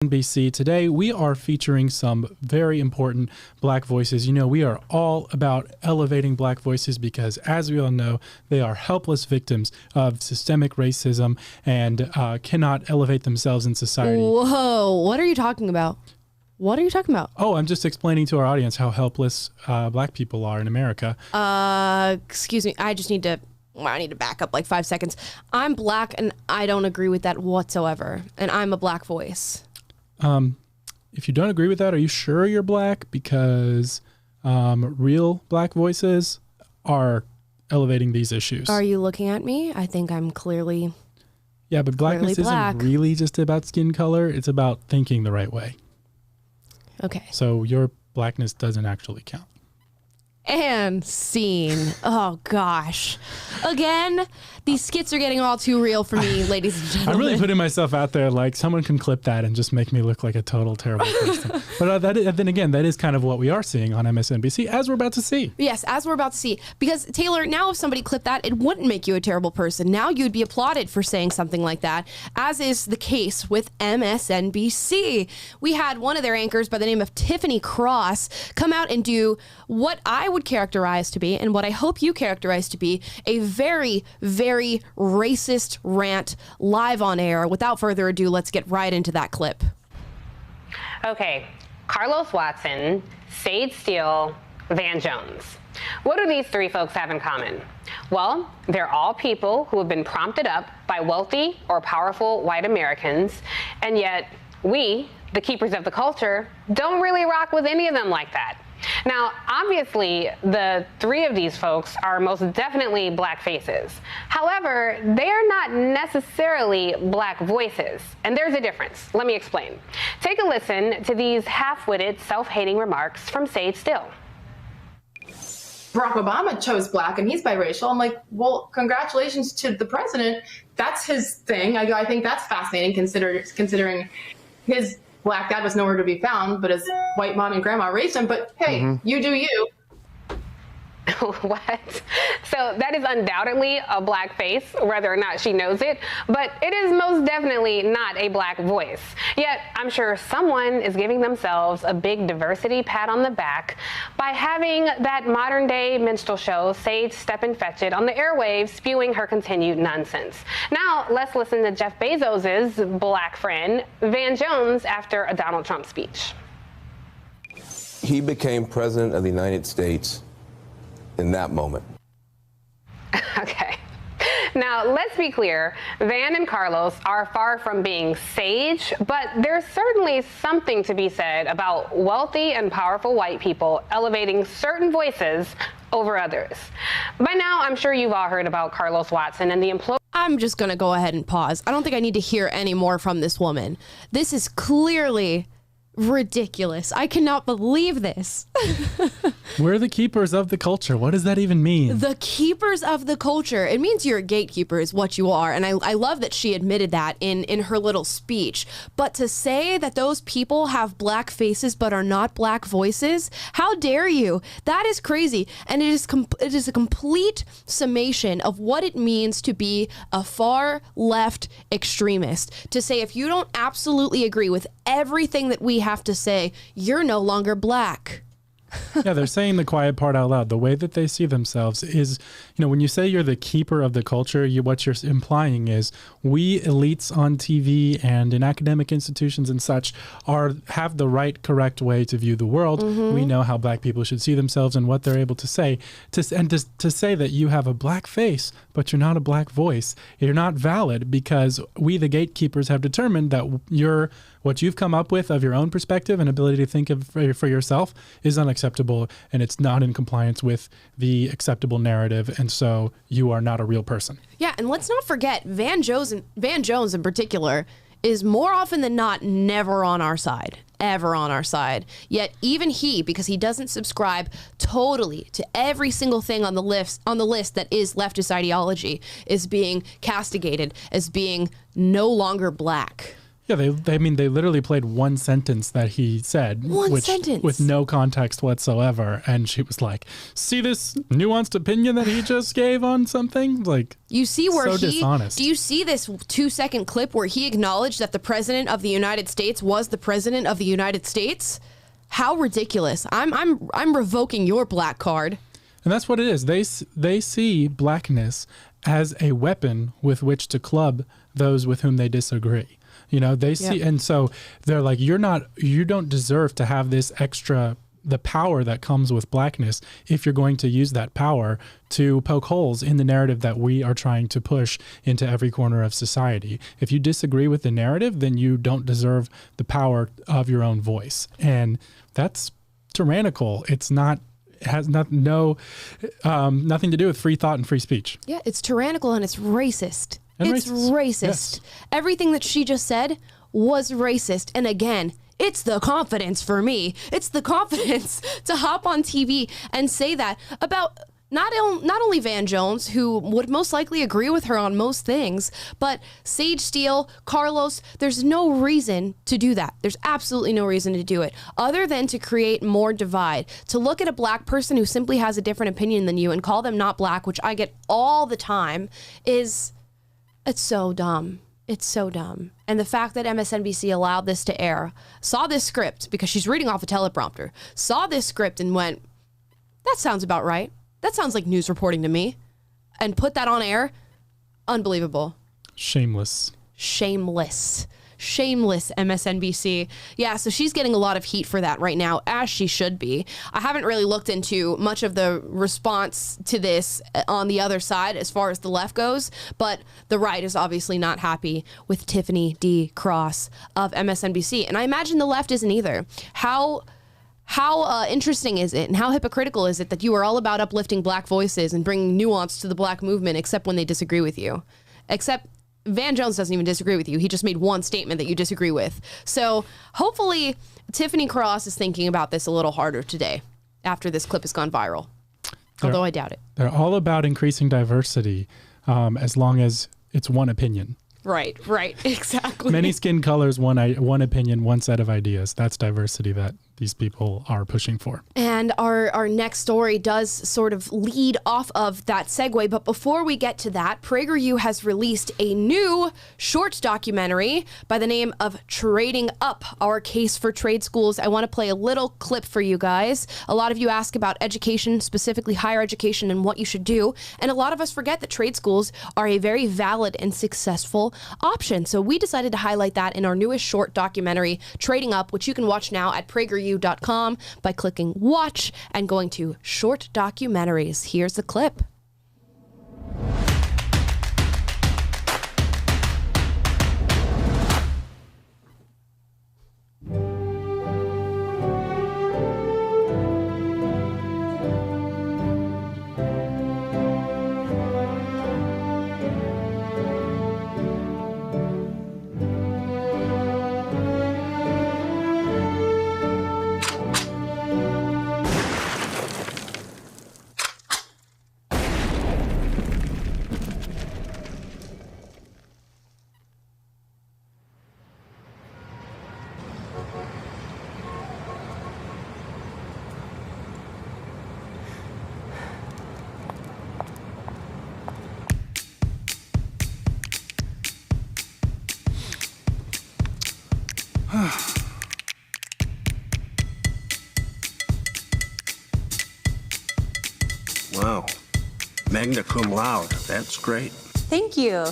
MSNBC. Today, we are featuring some very important Black voices. You know, we are all about elevating Black voices because, as we all know, they are helpless victims of systemic racism and cannot elevate themselves in society. Whoa, what are you talking about? What are you talking about? Oh, I'm just explaining to our audience how helpless Black people are in America. Excuse me. I need to back up like 5 seconds. I'm Black and I don't agree with that whatsoever. And I'm a Black voice. If you don't agree with that, are you sure you're Black? Because real Black voices are elevating these issues. Are you looking at me? I think I'm clearly Yeah, but Blackness isn't really just about skin color. It's about thinking the right way. Okay. So your Blackness doesn't actually count. And scene. Oh, gosh. Again, these skits are getting all too real for me, ladies and gentlemen. I'm really putting myself out there. Like, someone can clip that and just make me look like a total terrible person. But then again, that is kind of what we are seeing on MSNBC, as we're about to see. Yes, as we're about to see. Because, Taylor, now if somebody clipped that, it wouldn't make you a terrible person. Now you'd be applauded for saying something like that, as is the case with MSNBC. We had one of their anchors by the name of Tiffany Cross come out and do what I would characterize to be, and what I hope you characterize to be, a very, very racist rant live on air. Without further ado, let's get right into that clip. Okay, Carlos Watson, Sage Steele, Van Jones. What do these three folks have in common? Well, they're all people who have been prompted up by wealthy or powerful white Americans, and yet we, the keepers of the culture, don't really rock with any of them like that. Now, obviously, the three of these folks are most definitely Black faces. However, they are not necessarily Black voices, and there's a difference. Let me explain. Take a listen to these half-witted, self-hating remarks from Sage Steele. Barack Obama chose Black and he's biracial. I'm like, well, congratulations to the president. That's his thing. I think that's fascinating considering his Black dad was nowhere to be found, but his white mom and grandma raised him. But hey, you do you. What? So that is undoubtedly a Black face, whether or not she knows it, but it is most definitely not a Black voice. Yet I'm sure someone is giving themselves a big diversity pat on the back by having that modern day minstrel show, Sage Step and Fetch It, on the airwaves spewing her continued nonsense. Now let's listen to Jeff Bezos's Black friend, Van Jones, after a Donald Trump speech. He became president of the United States in that moment. Okay. Now, let's be clear, Van and Carlos are far from being sage, but there's certainly something to be said about wealthy and powerful white people elevating certain voices over others. By now, I'm sure you've all heard about Carlos Watson and the employee. I'm just going to go ahead and pause. I don't think I need to hear any more from this woman. This is clearly ridiculous. I cannot believe this. We're the keepers of the culture. What does that even mean? The keepers of the culture. It means you're a gatekeeper is what you are. And I love that she admitted that in her little speech. But to say that those people have Black faces but are not Black voices, how dare you? That is crazy. And it is a complete summation of what it means to be a far left extremist. To say if you don't absolutely agree with everything that we have to say, you're no longer Black. Yeah, they're saying the quiet part out loud. The way that they see themselves is, you know, when you say you're the keeper of the culture, what you're implying is we elites on TV and in academic institutions and such have the right, correct way to view the world. We know how Black people should see themselves and what they're able to say. To say that you have a Black face, but you're not a Black voice, you're not valid because we, the gatekeepers, have determined that what you've come up with of your own perspective and ability to think of for yourself is unacceptable, and it's not in compliance with the acceptable narrative, and so you are not a real person. Yeah, and let's not forget Van Jones in particular is more often than not never on our side. Ever on our side. Yet even he, because he doesn't subscribe totally to every single thing on the list that is leftist ideology, is being castigated as being no longer Black. Yeah, they literally played one sentence that he said. One sentence. With no context whatsoever. And she was like, see this nuanced opinion that he just gave on something? Like, you see where so dishonest. Do you see this 2-second clip where he acknowledged that the president of the United States was the president of the United States? How ridiculous. I'm revoking your black card. And that's what it is. They see blackness as a weapon with which to club those with whom they disagree. You know, they see, and so they're like, you don't deserve to have this extra, the power that comes with blackness if you're going to use that power to poke holes in the narrative that we are trying to push into every corner of society. If you disagree with the narrative, then you don't deserve the power of your own voice. And that's tyrannical. It's not, it has nothing to do with free thought and free speech. Yeah, it's tyrannical and it's racist. It's racist. racist. Yes. Everything that she just said was racist. And again, it's the confidence for me. It's the confidence to hop on TV and say that about not only Van Jones, who would most likely agree with her on most things, but Sage Steele, Carlos, there's no reason to do that. There's absolutely no reason to do it other than to create more divide. To look at a black person who simply has a different opinion than you and call them not black, which I get all the time, it's so dumb. It's so dumb. And the fact that MSNBC allowed this to air, saw this script, because she's reading off a teleprompter, saw this script and went, that sounds about right. That sounds like news reporting to me. And put that on air. Unbelievable. Shameless. Shameless MSNBC. Yeah, so she's getting a lot of heat for that right now, as she should be. I haven't really looked into much of the response to this on the other side as far as the left goes, but the right is obviously not happy with Tiffany D. Cross of MSNBC. And I imagine the left isn't either. How interesting is it and how hypocritical is it that you are all about uplifting black voices and bringing nuance to the black movement except when they disagree with you? Except Van Jones doesn't even disagree with you. He just made one statement that you disagree with. So hopefully Tiffany Cross is thinking about this a little harder today after this clip has gone viral. Although I doubt it. They're all about increasing diversity as long as it's one opinion. Right, exactly. Many skin colors, one opinion, one set of ideas. That's diversity that these people are pushing for. And our next story does sort of lead off of that segue. But before we get to that, PragerU has released a new short documentary by the name of Trading Up, Our Case for Trade Schools. I want to play a little clip for you guys. A lot of you ask about education, specifically higher education, and what you should do. And a lot of us forget that trade schools are a very valid and successful option. So we decided to highlight that in our newest short documentary, Trading Up, which you can watch now at PragerU.com by clicking watch and going to short documentaries. Here's the clip. Wow. Magna cum laude. That's great. Thank you.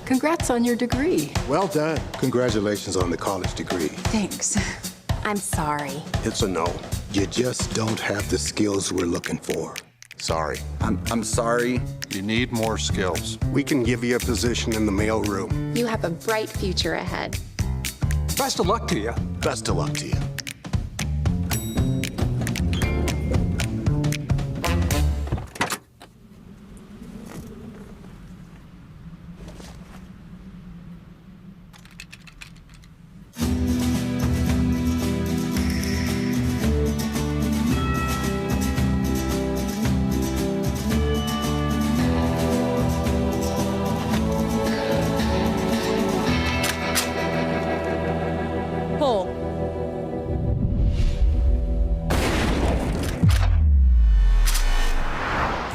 Congrats on your degree. Well done. Congratulations on the college degree. Thanks. I'm sorry. It's a no. You just don't have the skills we're looking for. Sorry. I'm sorry. You need more skills. We can give you a position in the mailroom. You have a bright future ahead. Best of luck to you. Best of luck to you.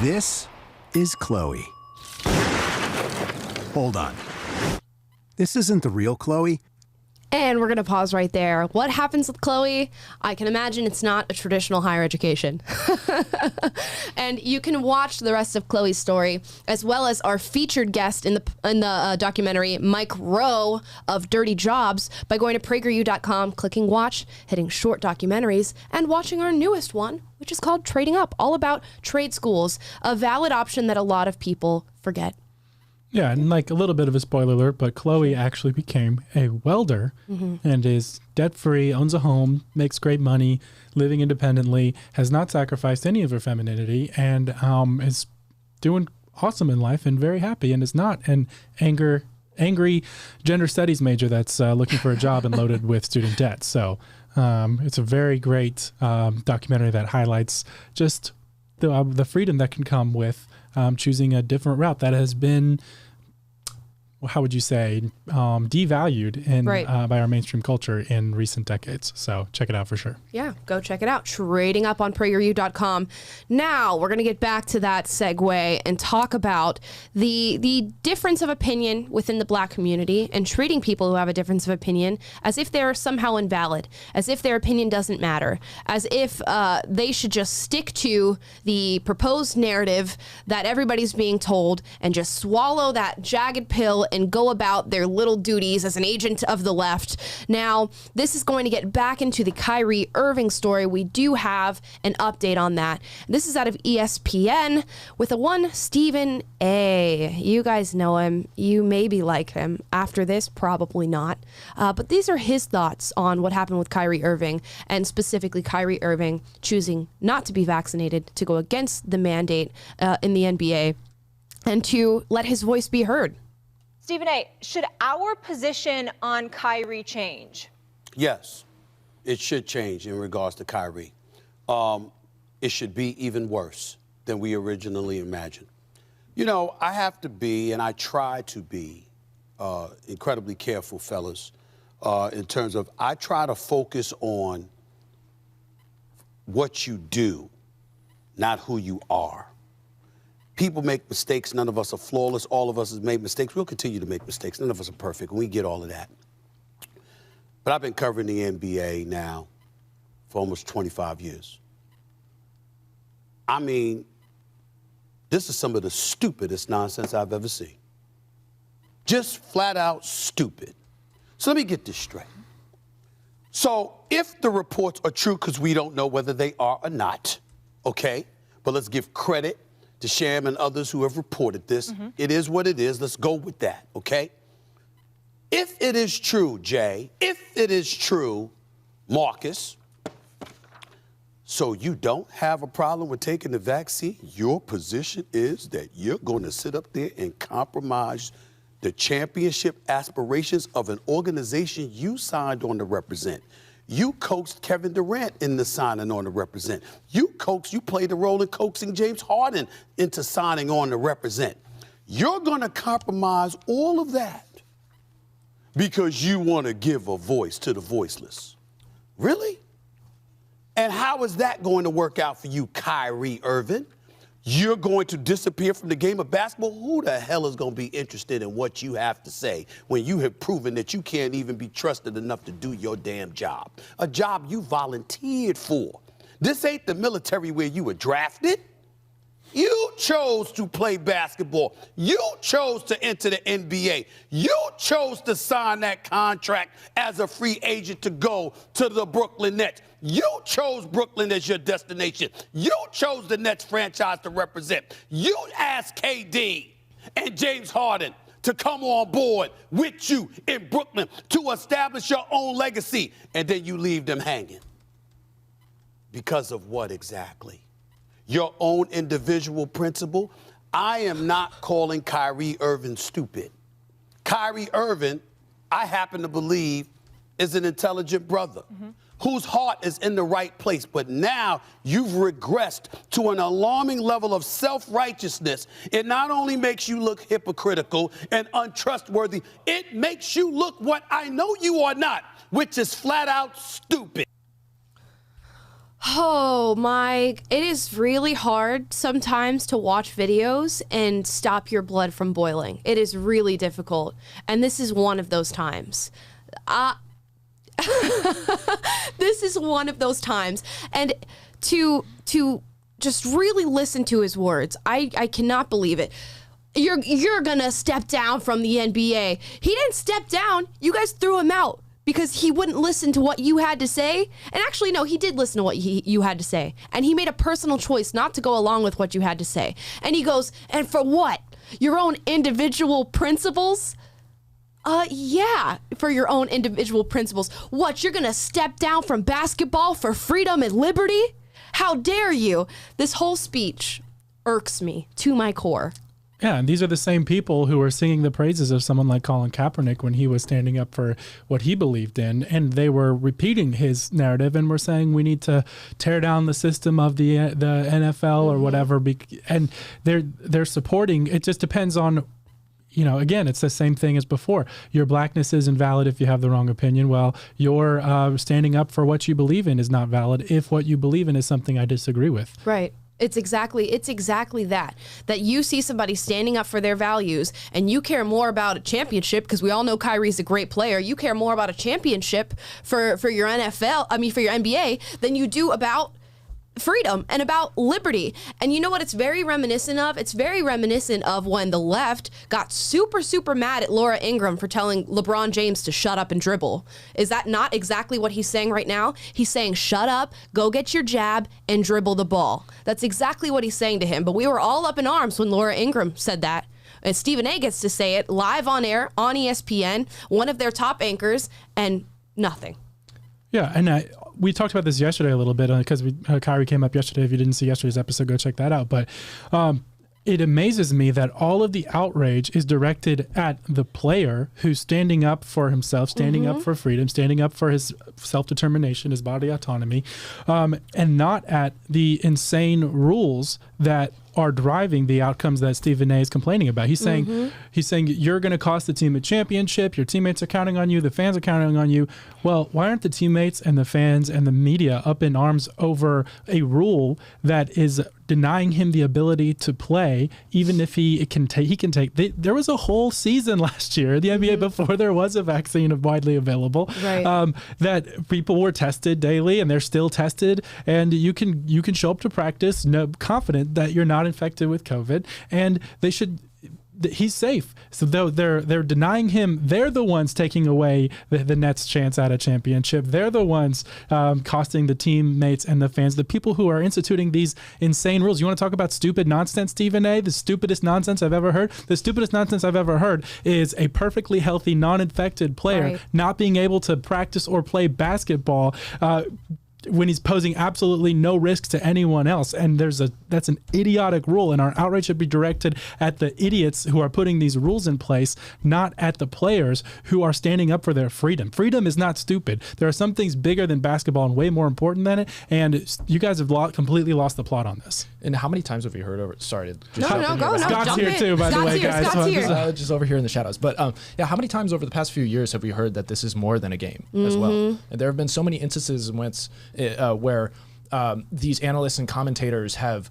This is Chloe. Hold on. This isn't the real Chloe. And we're going to pause right there. What happens with Chloe? I can imagine it's not a traditional higher education. And you can watch the rest of Chloe's story, as well as our featured guest in the documentary, Mike Rowe of Dirty Jobs, by going to PragerU.com, clicking watch, hitting short documentaries, and watching our newest one, which is called Trading Up, all about trade schools, a valid option that a lot of people forget. Yeah, and like a little bit of a spoiler alert, but Chloe actually became a welder and is debt-free, owns a home, makes great money, living independently, has not sacrificed any of her femininity, and is doing awesome in life and very happy, and is not an angry gender studies major that's looking for a job and loaded with student debt. So it's a very great documentary that highlights just the freedom that can come with choosing a different route that has been, how would you say, devalued by our mainstream culture in recent decades. So check it out for sure. Yeah, go check it out. Trading Up on PragerU.com. Now we're going to get back to that segue and talk about the difference of opinion within the Black community and treating people who have a difference of opinion as if they're somehow invalid, as if their opinion doesn't matter, as if they should just stick to the proposed narrative that everybody's being told and just swallow that jagged pill and go about their little duties as an agent of the left. Now, this is going to get back into the Kyrie Irving story. We do have an update on that. This is out of ESPN with a one Stephen A. You guys know him. You maybe like him. After this, probably not. But these are his thoughts on what happened with Kyrie Irving, and specifically Kyrie Irving choosing not to be vaccinated, to go against the mandate in the NBA, and to let his voice be heard. Stephen A., should our position on Kyrie change? Yes, it should change in regards to Kyrie. It should be even worse than we originally imagined. You know, I have to be, and I try to be, incredibly careful, fellas, in terms of I try to focus on what you do, not who you are. People make mistakes. None of us are flawless. All of us have made mistakes. We'll continue to make mistakes. None of us are perfect. We get all of that. But I've been covering the NBA now for almost 25 years. I mean, this is some of the stupidest nonsense I've ever seen. Just flat out stupid. So let me get this straight. So if the reports are true, because we don't know whether they are or not, okay, but let's give credit to Sham and others who have reported this. It is what it is. Let's go with that, okay? If it is true, Jay, if it is true, Marcus, so you don't have a problem with taking the vaccine, your position is that you're going to sit up there and compromise the championship aspirations of an organization you signed on to represent. You coaxed Kevin Durant into signing on to represent. You played the role in coaxing James Harden into signing on to represent. You're going to compromise all of that because you want to give a voice to the voiceless. Really? And how is that going to work out for you, Kyrie Irving? You're going to disappear from the game of basketball? Who the hell is going to be interested in what you have to say when you have proven that you can't even be trusted enough to do your damn job? A job you volunteered for. This ain't the military where you were drafted. You chose to play basketball. You chose to enter the NBA. You chose to sign that contract as a free agent to go to the Brooklyn Nets. You chose Brooklyn as your destination. You chose the Nets franchise to represent. You asked KD and James Harden to come on board with you in Brooklyn to establish your own legacy, and then you leave them hanging. Because of what exactly? Your own individual principle? I am not calling Kyrie Irving stupid. Kyrie Irving, I happen to believe, is an intelligent brother whose heart is in the right place. But now you've regressed to an alarming level of self-righteousness. It not only makes you look hypocritical and untrustworthy, it makes you look what I know you are not, which is flat out stupid. Oh my, it is really hard sometimes to watch videos and stop your blood from boiling. It is really difficult. And this is one of those times. This is one of those times. And to just really listen to his words, I cannot believe it. You're gonna step down from the NBA. He didn't step down. You guys threw him out because he wouldn't listen to what you had to say. And actually, no, he did listen to what you had to say. And he made a personal choice not to go along with what you had to say. And he goes, and for what? Your own individual principles? Yeah, for your own individual principles. What, you're gonna step down from basketball for freedom and liberty? How dare you? This whole speech irks me to my core. Yeah, and these are the same people who were singing the praises of someone like Colin Kaepernick when he was standing up for what he believed in, and they were repeating his narrative and were saying we need to tear down the system of the NFL or whatever, and they're supporting. It just depends on, you know, again, it's the same thing as before. Your blackness is invalid if you have the wrong opinion. Well, your standing up for what you believe in is not valid if what you believe in is something I disagree with. Right. It's exactly that you see somebody standing up for their values and you care more about a championship, because we all know Kyrie's a great player. You care more about a championship for your for your NBA than you do about freedom and about liberty. And you know what it's very reminiscent of? It's very reminiscent of when the left got super mad at Laura Ingraham for telling LeBron James to shut up and dribble. Is that not exactly what he's saying right now? He's saying, shut up, go get your jab, and dribble the ball. That's exactly what he's saying to him. But we were all up in arms when Laura Ingraham said that. And Stephen A gets to say it live on air on ESPN, one of their top anchors, and nothing. Yeah, and we talked about this yesterday a little bit because Kyrie came up yesterday. If you didn't see yesterday's episode, go check that out. But it amazes me that all of the outrage is directed at the player who's standing up for himself, standing up for freedom, standing up for his self-determination, his body autonomy, and not at the insane rules that are driving the outcomes that Stephen A is complaining about. He's saying you're going to cost the team a championship. Your teammates are counting on you. The fans are counting on you. Well, why aren't the teammates and the fans and the media up in arms over a rule that is denying him the ability to play, even if he can take? There was a whole season last year in the NBA before there was a vaccine widely available, right. That people were tested daily, and they're still tested, and you can show up to practice confident that you're not infected with COVID, and he's safe. So though they're denying him, they're the ones taking away the Nets' chance at a championship. They're the ones costing the teammates and the fans, the people who are instituting these insane rules. You want to talk about stupid nonsense, Stephen A? The stupidest nonsense I've ever heard? The stupidest nonsense I've ever heard is a perfectly healthy, non-infected player not being able to practice or play basketball when he's posing absolutely no risk to anyone else. And that's an idiotic rule, and our outrage should be directed at the idiots who are putting these rules in place, not at the players who are standing up for their freedom. Freedom is not stupid. There are some things bigger than basketball and way more important than it, and you guys have completely lost the plot on this. And how many times have we heard over? Sorry, Scott's here too, by the way, guys. Scott's here. Just over here in the shadows. But yeah, how many times over the past few years have we heard that this is more than a game as well? And there have been so many instances where these analysts and commentators have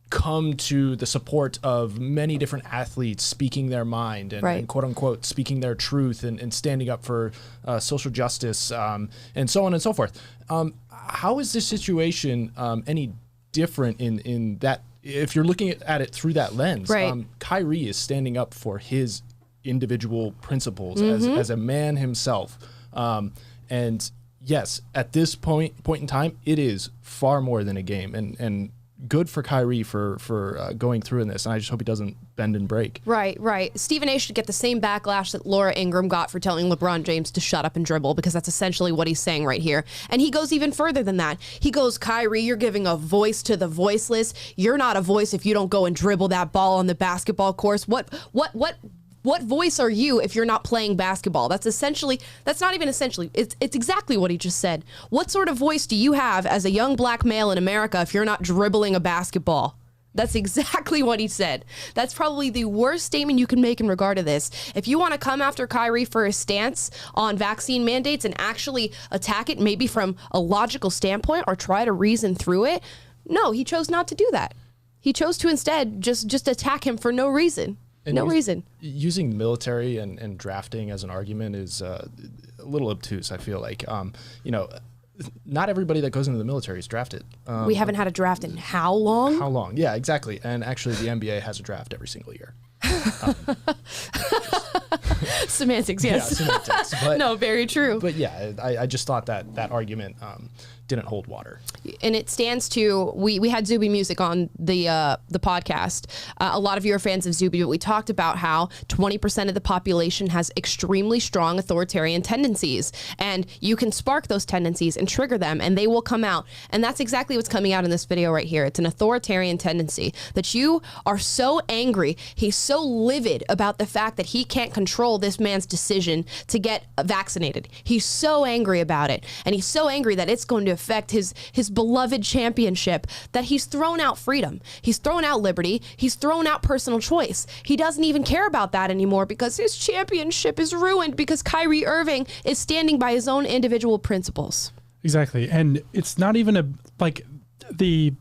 come to the support of many different athletes speaking their mind and quote unquote speaking their truth and standing up for social justice and so on and so forth. How is this situation any different in that, if you're looking at it through that lens? Kyrie is standing up for his individual principles as a man himself. And yes, at this point in time, it is far more than a game, and good for Kyrie for going through in this. And I just hope he doesn't bend and break. Right. Stephen A should get the same backlash that Laura Ingraham got for telling LeBron James to shut up and dribble, because that's essentially what he's saying right here. And he goes even further than that. He goes, Kyrie, you're giving a voice to the voiceless. You're not a voice if you don't go and dribble that ball on the basketball course. What voice are you if you're not playing basketball? That's not even essentially, it's exactly what he just said. What sort of voice do you have as a young black male in America if you're not dribbling a basketball? That's exactly what he said. That's probably the worst statement you can make in regard to this. If you want to come after Kyrie for his stance on vaccine mandates and actually attack it maybe from a logical standpoint or try to reason through it, no, he chose not to do that. He chose to instead just attack him for no reason. And no reason. Using military and drafting as an argument is a little obtuse, I feel like. Not everybody that goes into the military is drafted. We haven't had a draft in how long? How long? Yeah, exactly. And actually, the NBA has a draft every single year. Semantics, yes. Yeah, semantics. But, no, very true. But yeah, I just thought that argument didn't hold water. And it stands to, we had Zuby Music on the podcast. A lot of you are fans of Zuby, but we talked about how 20% of the population has extremely strong authoritarian tendencies. And you can spark those tendencies and trigger them, and they will come out. And that's exactly what's coming out in this video right here. It's an authoritarian tendency that you are so angry. He's so livid about the fact that he can't control this man's decision to get vaccinated. He's so angry about it. And he's so angry that it's going to affect his beloved championship that he's thrown out freedom. He's thrown out liberty. He's thrown out personal choice. He doesn't even care about that anymore because his championship is ruined because Kyrie Irving is standing by his own individual principles. Exactly. And it's not even the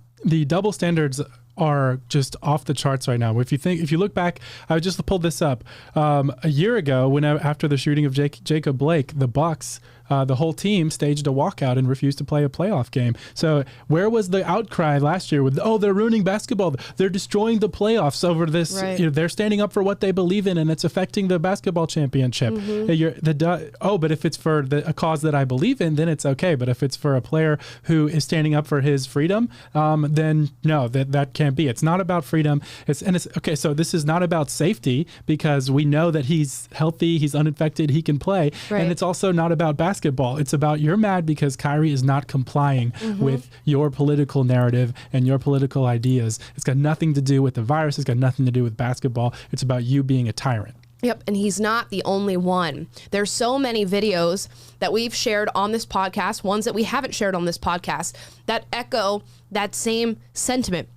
double standards are just off the charts right now. If you look back, I just pulled this up a year ago after the shooting of Jacob Blake, the Bucks, the whole team staged a walkout and refused to play a playoff game. So where was the outcry last year with, they're ruining basketball. They're destroying the playoffs over this. Right. They're standing up for what they believe in and it's affecting the basketball championship. Mm-hmm. But if it's for a cause that I believe in, then it's okay. But if it's for a player who is standing up for his freedom, then no, that can't be. It's not about freedom. It's okay. So this is not about safety because we know that he's healthy, he's uninfected, he can play. Right. And it's also not about basketball. It's about you're mad because Kyrie is not complying with your political narrative and your political ideas. It's got nothing to do with the virus. It's got nothing to do with basketball. It's about you being a tyrant. Yep, and he's not the only one. There's so many videos that we've shared on this podcast, ones that we haven't shared on this podcast, that echo that same sentiment.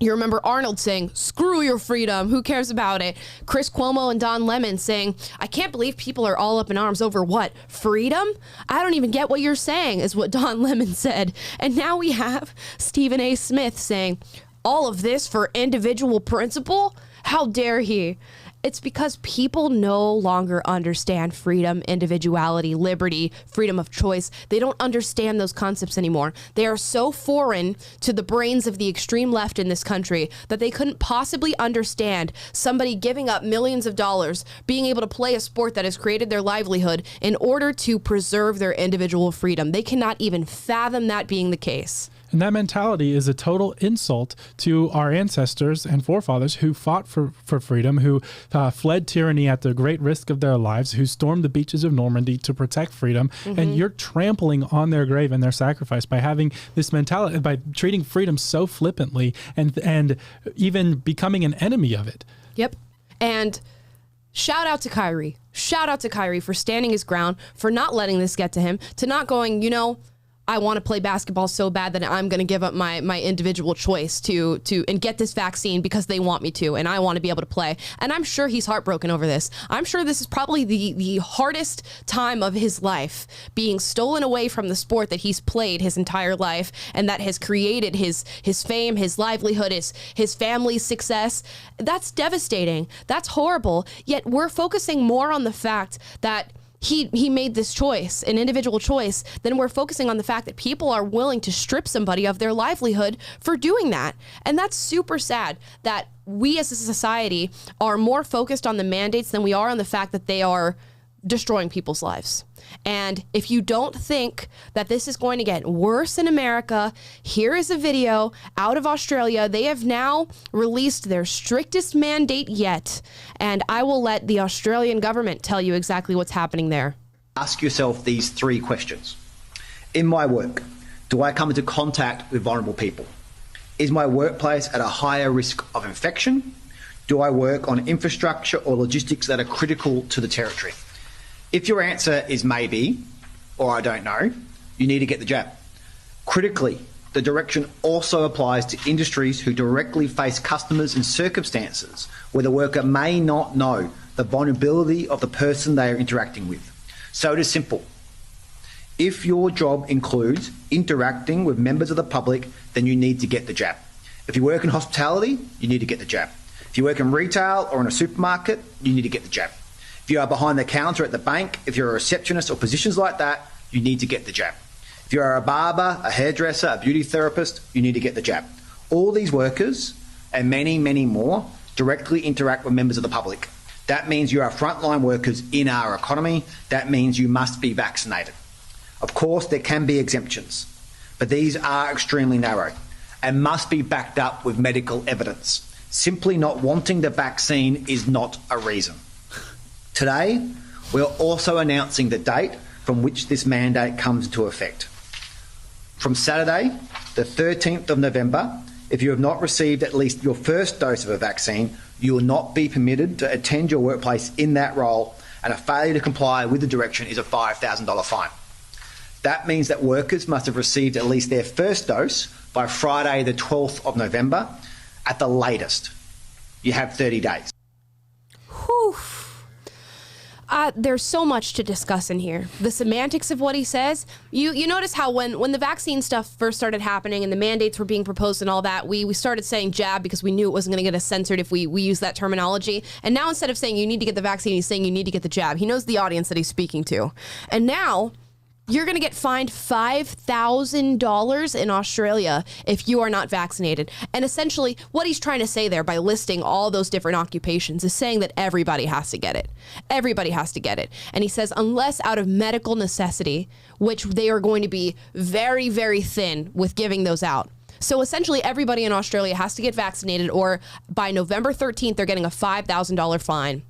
You remember Arnold saying, screw your freedom, who cares about it? Chris Cuomo and Don Lemon saying, I can't believe people are all up in arms over what? Freedom? I don't even get what you're saying, is what Don Lemon said. And now we have Stephen A. Smith saying, all of this for individual principle? How dare he? It's because people no longer understand freedom, individuality, liberty, freedom of choice. They don't understand those concepts anymore. They are so foreign to the brains of the extreme left in this country that they couldn't possibly understand somebody giving up millions of dollars, being able to play a sport that has created their livelihood in order to preserve their individual freedom. They cannot even fathom that being the case. And that mentality is a total insult to our ancestors and forefathers who fought for freedom, who fled tyranny at the great risk of their lives, who stormed the beaches of Normandy to protect freedom. And you're trampling on their grave and their sacrifice by having this mentality, by treating freedom so flippantly and even becoming an enemy of it. Yep. And shout out to Kyrie. Shout out to Kyrie for standing his ground, for not letting this get to him, to not going, I want to play basketball so bad that I'm going to give up my individual choice to and get this vaccine because they want me to, and I want to be able to play. And I'm sure he's heartbroken over this. I'm sure this is probably the hardest time of his life, being stolen away from the sport that he's played his entire life and that has created his fame, his livelihood, his family's success. That's devastating. That's horrible. Yet we're focusing more on the fact that he made this choice, an individual choice, then we're focusing on the fact that people are willing to strip somebody of their livelihood for doing that. And that's super sad that we as a society are more focused on the mandates than we are on the fact that they are destroying people's lives. And if you don't think that this is going to get worse in America, here is a video out of Australia. They have now released their strictest mandate yet, and I will let the Australian government tell you exactly what's happening there. Ask yourself these 3 questions. In my work, do I come into contact with vulnerable people? Is my workplace at a higher risk of infection? Do I work on infrastructure or logistics that are critical to the territory? If your answer is maybe, or I don't know, you need to get the jab. Critically, the direction also applies to industries who directly face customers in circumstances where the worker may not know the vulnerability of the person they are interacting with. So it is simple. If your job includes interacting with members of the public, then you need to get the jab. If you work in hospitality, you need to get the jab. If you work in retail or in a supermarket, you need to get the jab. If you are behind the counter at the bank, if you're a receptionist or positions like that, you need to get the jab. If you are a barber, a hairdresser, a beauty therapist, you need to get the jab. All these workers, and many, many more, directly interact with members of the public. That means you are frontline workers in our economy. That means you must be vaccinated. Of course, there can be exemptions, but these are extremely narrow and must be backed up with medical evidence. Simply not wanting the vaccine is not a reason. Today, we are also announcing the date from which this mandate comes into effect. From Saturday, the 13th of November, if you have not received at least your first dose of a vaccine, you will not be permitted to attend your workplace in that role, and a failure to comply with the direction is a $5,000 fine. That means that workers must have received at least their first dose by Friday, the 12th of November, at the latest. You have 30 days. Whew. There's so much to discuss in here. The semantics of what he says. You notice how when the vaccine stuff first started happening and the mandates were being proposed and all that, we started saying jab because we knew it wasn't going to get us censored if we use that terminology. And now instead of saying you need to get the vaccine, he's saying you need to get the jab. He knows the audience that he's speaking to. And now you're going to get fined $5,000 in Australia if you are not vaccinated. And essentially, what he's trying to say there by listing all those different occupations is saying that everybody has to get it. Everybody has to get it. And he says, unless out of medical necessity, which they are going to be very, very thin with giving those out. So essentially, everybody in Australia has to get vaccinated, or by November 13th, they're getting a $5,000 fine.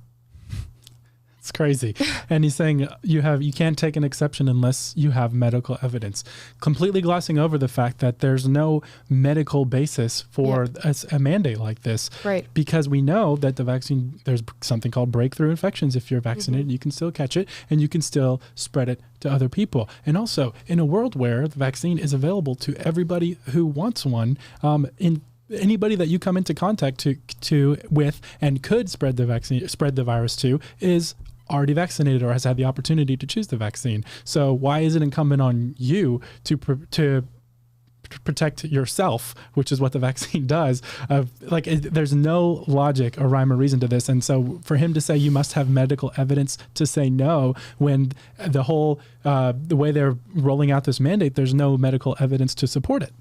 It's crazy. And he's saying you can't take an exception unless you have medical evidence, completely glossing over the fact that there's no medical basis for a mandate like this. Right. Because we know that the vaccine, there's something called breakthrough infections. If you're vaccinated, you can still catch it and you can still spread it to other people. And also, in a world where the vaccine is available to everybody who wants one, anybody that you come into contact with and could spread the virus to is already vaccinated or has had the opportunity to choose the vaccine. So why is it incumbent on you to protect yourself, which is what the vaccine does? There's no logic or rhyme or reason to this. And so for him to say you must have medical evidence to say no, when the whole the way they're rolling out this mandate, there's no medical evidence to support it.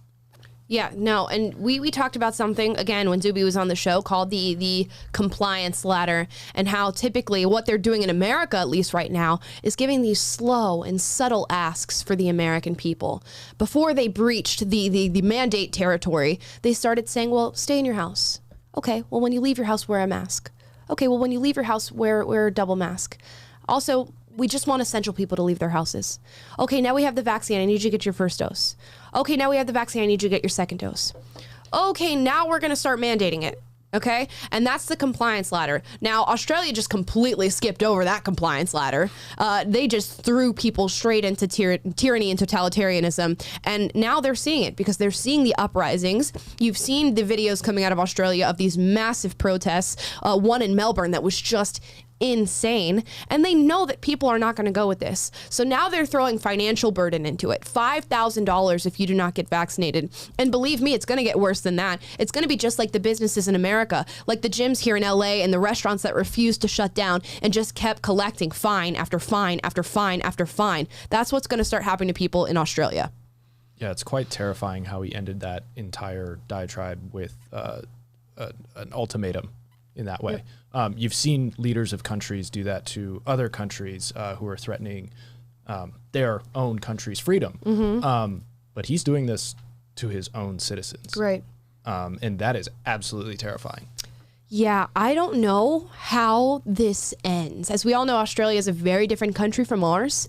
Yeah, no, and we talked about something, again, when Zuby was on the show, called the compliance ladder, and how typically what they're doing in America, at least right now, is giving these slow and subtle asks for the American people. Before they breached the mandate territory, they started saying, well, stay in your house. Okay, well, when you leave your house, wear a mask. Okay, well, when you leave your house, wear a double mask. Also, we just want essential people to leave their houses. Okay, now we have the vaccine. I need you to get your first dose. Okay, now we have the vaccine. I need you to get your second dose. Okay, now we're going to start mandating it. Okay, and that's the compliance ladder. Now, Australia just completely skipped over that compliance ladder. They just threw people straight into tyranny and totalitarianism. And now they're seeing it because they're seeing the uprisings. You've seen the videos coming out of Australia of these massive protests, one in Melbourne that was just insane, and they know that people are not going to go with this. So now they're throwing financial burden into it. $5,000 if you do not get vaccinated. And believe me, it's going to get worse than that. It's going to be just like the businesses in America, like the gyms here in LA and the restaurants that refused to shut down and just kept collecting fine after fine after fine after fine. That's what's going to start happening to people in Australia. Yeah, it's quite terrifying how he ended that entire diatribe with an ultimatum in that way. You've seen leaders of countries do that to other countries who are threatening their own country's freedom. Mm-hmm. But he's doing this to his own citizens. Right. And that is absolutely terrifying. Yeah, I don't know how this ends. As we all know, Australia is a very different country from ours.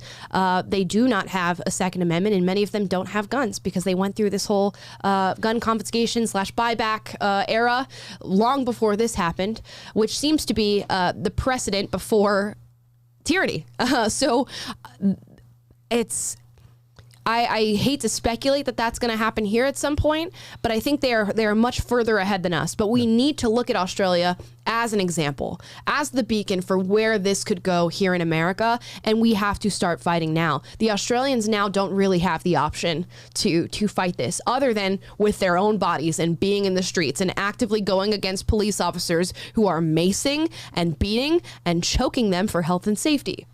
They do not have a Second Amendment, and many of them don't have guns because they went through this whole gun confiscation / buyback era long before this happened, which seems to be the precedent before tyranny. So it's... I hate to speculate that that's going to happen here at some point, but I think they are much further ahead than us. But we need to look at Australia as an example, as the beacon for where this could go here in America, and we have to start fighting now. The Australians now don't really have the option to fight this other than with their own bodies and being in the streets and actively going against police officers who are macing and beating and choking them for health and safety.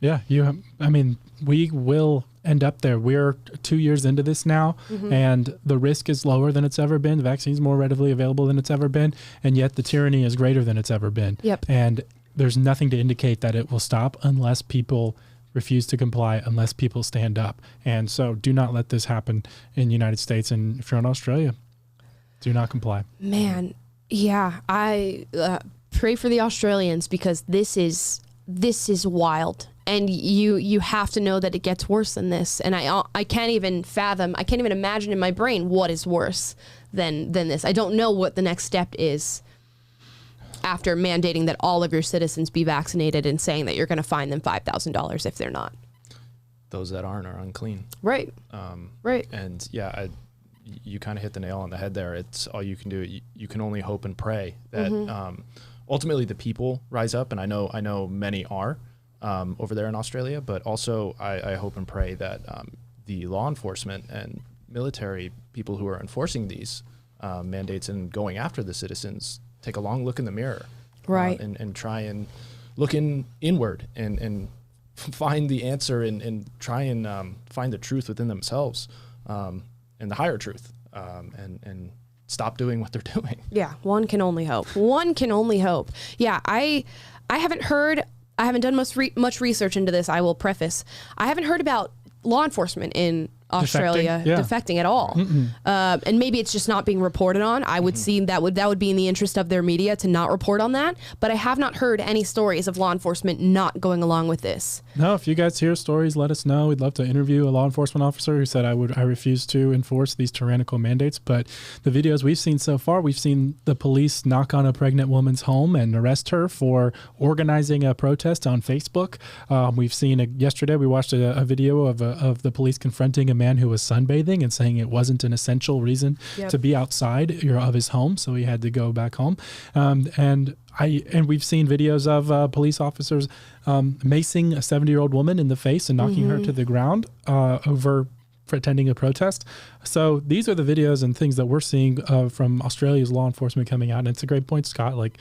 Yeah, we will end up there. We're 2 years into this now, and the risk is lower than it's ever been. The vaccine is more readily available than it's ever been, and yet the tyranny is greater than it's ever been. Yep. And there's nothing to indicate that it will stop unless people refuse to comply, unless people stand up. And so do not let this happen in the United States. And if you're in Australia, do not comply. Man, yeah, I pray for the Australians because this is wild. And you have to know that it gets worse than this. And I can't even fathom, I can't even imagine in my brain what is worse than this. I don't know what the next step is after mandating that all of your citizens be vaccinated and saying that you're going to fine them $5,000 if they're not. Those that aren't are unclean. Right. Right. And yeah, you kind of hit the nail on the head there. It's all you can do. You can only hope and pray that ultimately the people rise up. And I know many are. Over there in Australia, but also I hope and pray that the law enforcement and military people who are enforcing these mandates and going after the citizens take a long look in the mirror, right, and try and look inward and find the answer and try and find the truth within themselves and the higher truth and stop doing what they're doing. Yeah, one can only hope. One can only hope. Yeah, I haven't heard. I haven't done much research into this, I will preface. I haven't heard about law enforcement in Australia defecting at all. And maybe it's just not being reported on. I would see that would be in the interest of their media to not report on that. But I have not heard any stories of law enforcement not going along with this. No, if you guys hear stories, let us know. We'd love to interview a law enforcement officer who said I refuse to enforce these tyrannical mandates. But the videos we've seen so far, we've seen the police knock on a pregnant woman's home and arrest her for organizing a protest on Facebook. We've seen yesterday, we watched a video of the police confronting a man who was sunbathing and saying it wasn't an essential reason to be outside of his home, so he had to go back home. And we've seen videos of police officers macing a 70-year-old woman in the face and knocking her to the ground over for attending a protest. So these are the videos and things that we're seeing from Australia's law enforcement coming out. And it's a great point, Scott. Like,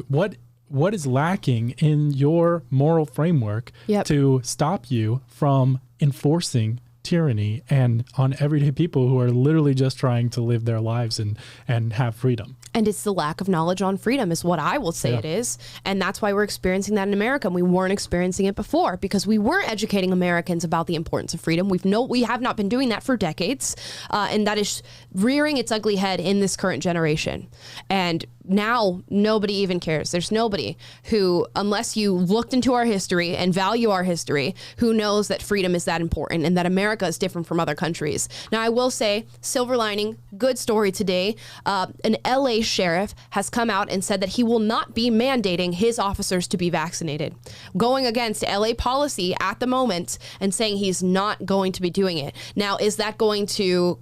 what is lacking in your moral framework to stop you from enforcing tyranny and on everyday people who are literally just trying to live their lives and have freedom? And it's the lack of knowledge on freedom is what I will say it is. And that's why we're experiencing that in America. And we weren't experiencing it before because we weren't educating Americans about the importance of freedom. We have not been doing that for decades. And that is rearing its ugly head in this current generation. And now nobody even cares. There's nobody who, unless you looked into our history and value our history, who knows that freedom is that important and that America is different from other countries. Now, I will say, silver lining, good story today. An LA sheriff has come out and said that he will not be mandating his officers to be vaccinated, going against LA policy at the moment and saying he's not going to be doing it. Now, is that going to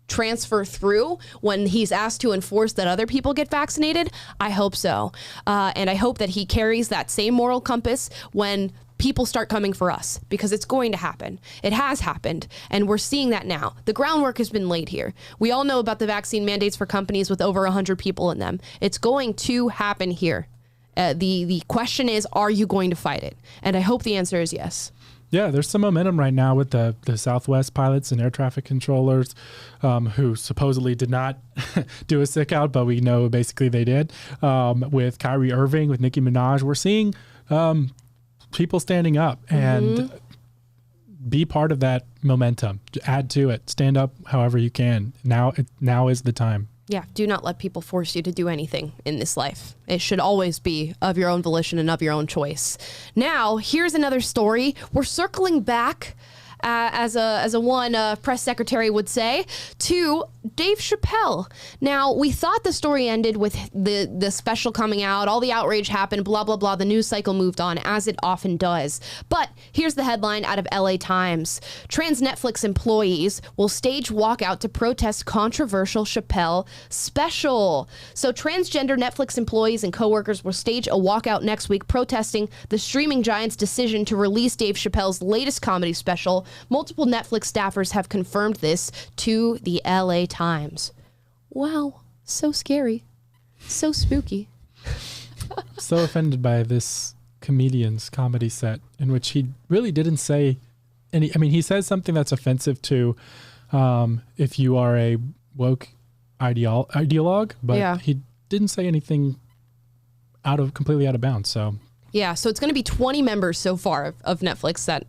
transfer through when he's asked to enforce that other people get vaccinated? I hope so. And I hope that he carries that same moral compass when people start coming for us, because it's going to happen. It has happened, and we're seeing that now. The groundwork has been laid here. We all know about the vaccine mandates for companies with over 100 people in them. It's going to happen here. The question is, are you going to fight it? And I hope the answer is yes. Yeah, there's some momentum right now with the Southwest pilots and air traffic controllers who supposedly did not do a sick out, but we know basically they did. With Kyrie Irving, with Nicki Minaj, we're seeing people standing up and be part of that momentum. Add to it. Stand up however you can. Now is the time. Yeah, do not let people force you to do anything in this life. It should always be of your own volition and of your own choice. Now, here's another story. We're circling back as a one press secretary would say, to Dave Chappelle. Now, we thought the story ended with the special coming out, all the outrage happened, blah, blah, blah. The news cycle moved on, as it often does. But here's the headline out of LA Times. Trans Netflix employees will stage walkout to protest controversial Chappelle special. So transgender Netflix employees and coworkers will stage a walkout next week protesting the streaming giant's decision to release Dave Chappelle's latest comedy special. Multiple Netflix staffers have confirmed this to the LA Times. Wow, so scary. So spooky. So offended by this comedian's comedy set in which he really didn't say any. I mean, he says something that's offensive to if you are a woke ideologue, but he didn't say anything completely out of bounds. So yeah, so it's going to be 20 members so far of Netflix that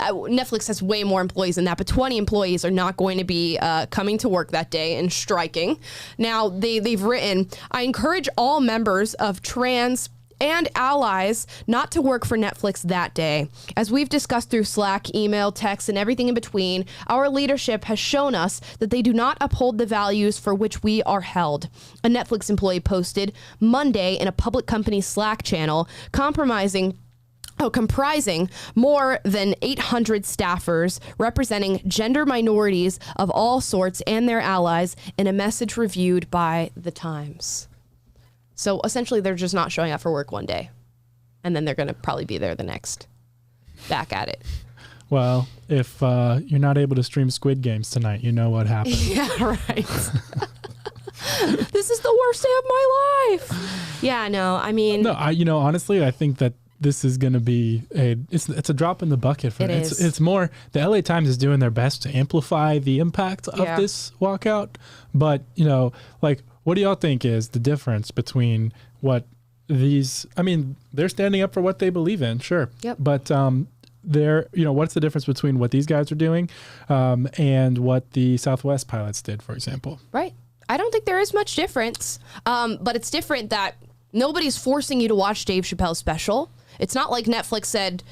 Netflix has way more employees than that, but 20 employees are not going to be coming to work that day and striking. Now, they've written, I encourage all members of trans and allies not to work for Netflix that day. As we've discussed through Slack, email, text, and everything in between, our leadership has shown us that they do not uphold the values for which we are held. A Netflix employee posted Monday in a public company Slack channel comprising more than 800 staffers representing gender minorities of all sorts and their allies in a message reviewed by The Times. So essentially, they're just not showing up for work one day, and then they're going to probably be there the next. Back at it. Well, if you're not able to stream Squid Games tonight, you know what happened. Yeah, right. This is the worst day of my life. Yeah, no, I mean... No, honestly, I think that this is going to be it's a drop in the bucket for it. It's more, the LA Times is doing their best to amplify the impact of this walkout, but, what do y'all think is the difference between what these, they're standing up for what they believe in, sure. Yep. But what's the difference between what these guys are doing and what the Southwest pilots did, for example? Right. I don't think there is much difference, but it's different that nobody's forcing you to watch Dave Chappelle's special. It's not like Netflix said,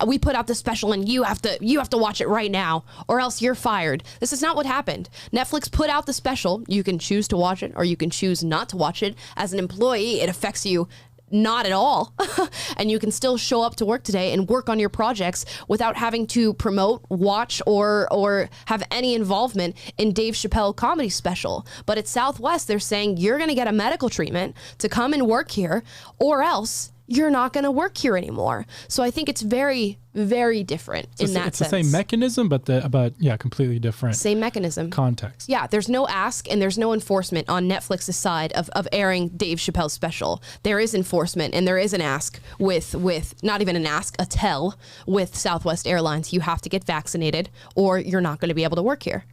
we put out the special and you have to watch it right now or else you're fired. This is not what happened. Netflix put out the special. You can choose to watch it or you can choose not to watch it. As an employee, it affects you not at all. And you can still show up to work today and work on your projects without having to promote, watch, or have any involvement in Dave Chappelle comedy special. But at Southwest, they're saying you're going to get a medical treatment to come and work here or else you're not going to work here anymore. So I think it's very, very different in that sense. It's the same mechanism, but completely different. Same mechanism. Context. Yeah, there's no ask and there's no enforcement on Netflix's side of airing Dave Chappelle's special. There is enforcement and there is an ask with not even an ask, a tell with Southwest Airlines. You have to get vaccinated or you're not going to be able to work here.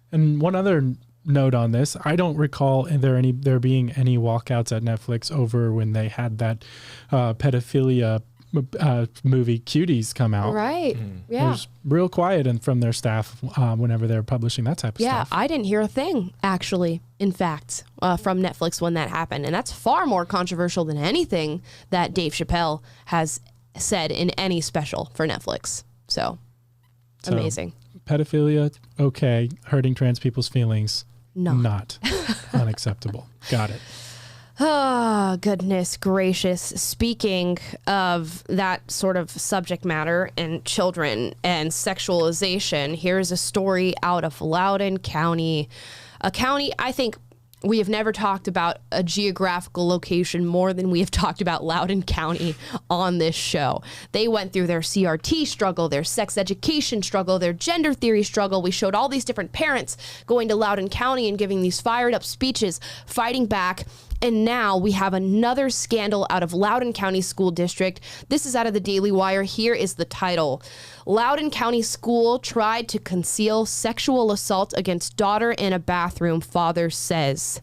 And one other note on this, I don't recall there being any walkouts at Netflix over when they had that pedophilia movie Cuties come out. Right. Yeah. It was real quiet from their staff whenever they're publishing that type of stuff. Yeah, I didn't hear a thing, actually, in fact, from Netflix when that happened. And that's far more controversial than anything that Dave Chappelle has said in any special for Netflix. So amazing. Pedophilia, okay. Hurting trans people's feelings, not unacceptable. Got it. Oh, goodness gracious. Speaking of that sort of subject matter and children and sexualization, here's a story out of Loudon County. A county, I think we have never talked about a geographical location more than we have talked about Loudon County on this show. They went through their CRT struggle, their sex education struggle, their gender theory struggle. We showed all these different parents going to Loudon County and giving these fired up speeches, fighting back. And now we have another scandal out of Loudon County School District. This is out of the Daily Wire. Here is the title. Loudon County School tried to conceal sexual assault against daughter in a bathroom, father says.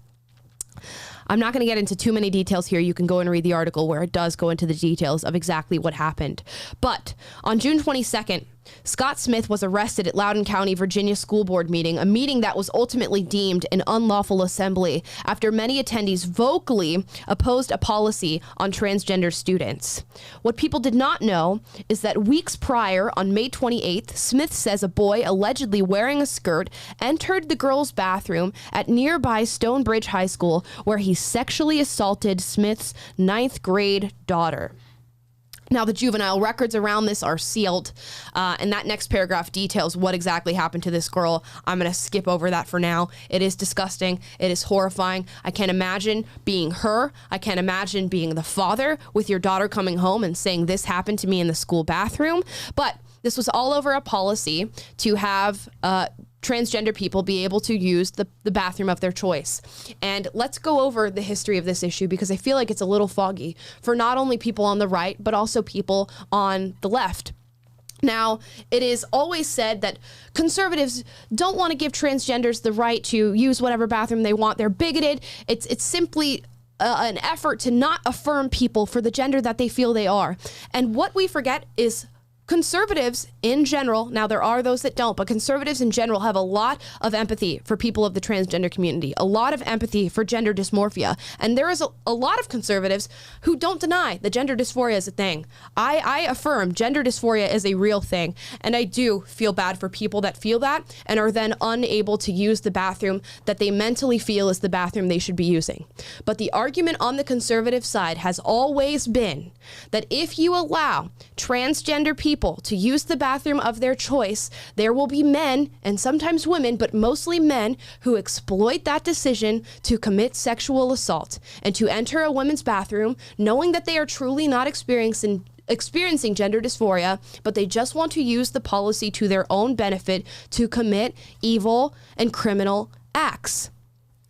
I'm not going to get into too many details here. You can go and read the article where it does go into the details of exactly what happened. But on June 22nd, Scott Smith was arrested at Loudon County, Virginia school board meeting, a meeting that was ultimately deemed an unlawful assembly after many attendees vocally opposed a policy on transgender students. What people did not know is that weeks prior, on May 28th, Smith says a boy allegedly wearing a skirt entered the girls' bathroom at nearby Stonebridge High School, where he sexually assaulted Smith's 9th grade daughter. Now, the juvenile records around this are sealed, and that next paragraph details what exactly happened to this girl. I'm going to skip over that for now. It is disgusting. It is horrifying. I can't imagine being her. I can't imagine being the father with your daughter coming home and saying this happened to me in the school bathroom. But this was all over a policy to have transgender people be able to use the bathroom of their choice. And let's go over the history of this issue, because I feel like it's a little foggy for not only people on the right, but also people on the left. Now, it is always said that conservatives don't want to give transgenders the right to use whatever bathroom they want. They're bigoted. It's simply an effort to not affirm people for the gender that they feel they are. And what we forget is conservatives in general, now there are those that don't, but conservatives in general have a lot of empathy for people of the transgender community, a lot of empathy for gender dysmorphia. And there is a lot of conservatives who don't deny that gender dysphoria is a thing. I affirm gender dysphoria is a real thing. And I do feel bad for people that feel that and are then unable to use the bathroom that they mentally feel is the bathroom they should be using. But the argument on the conservative side has always been that if you allow transgender people to use the bathroom of their choice, there will be men, and sometimes women, but mostly men, who exploit that decision to commit sexual assault and to enter a women's bathroom knowing that they are truly not experiencing gender dysphoria, but they just want to use the policy to their own benefit to commit evil and criminal acts.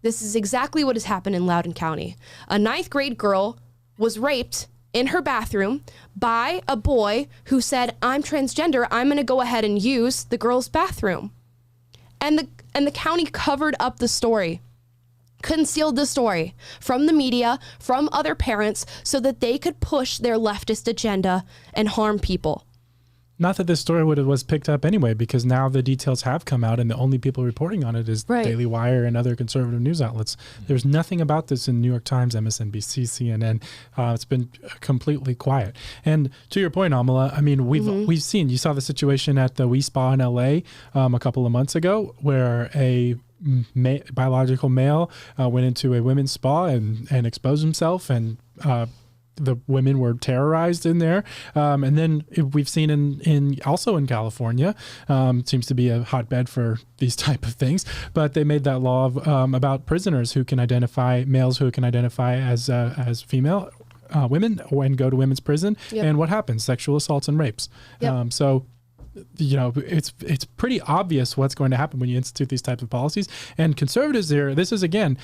This is exactly what has happened in Loudon County. A 9th grade girl was raped in her bathroom by a boy who said, I'm transgender, I'm going to go ahead and use the girl's bathroom. And the county covered up the story, concealed the story from the media, from other parents, so that they could push their leftist agenda and harm people. Not that this story was picked up anyway, because now the details have come out and the only people reporting on it is Daily Wire and other conservative news outlets. There's nothing about this in New York Times, MSNBC, CNN. It's been completely quiet. And to your point, Amala, I mean, we've seen, you saw the situation at the We Spa in LA a couple of months ago, where a biological male went into a women's spa and exposed himself, and the women were terrorized in there. And then we've seen in also in California, seems to be a hotbed for these type of things, but they made that law about prisoners who can identify, males who can identify as female women and go to women's prison. Yep. And what happens? Sexual assaults and rapes. Yep. So, you know, it's pretty obvious what's going to happen when you institute these types of policies. And conservatives there, this is, again,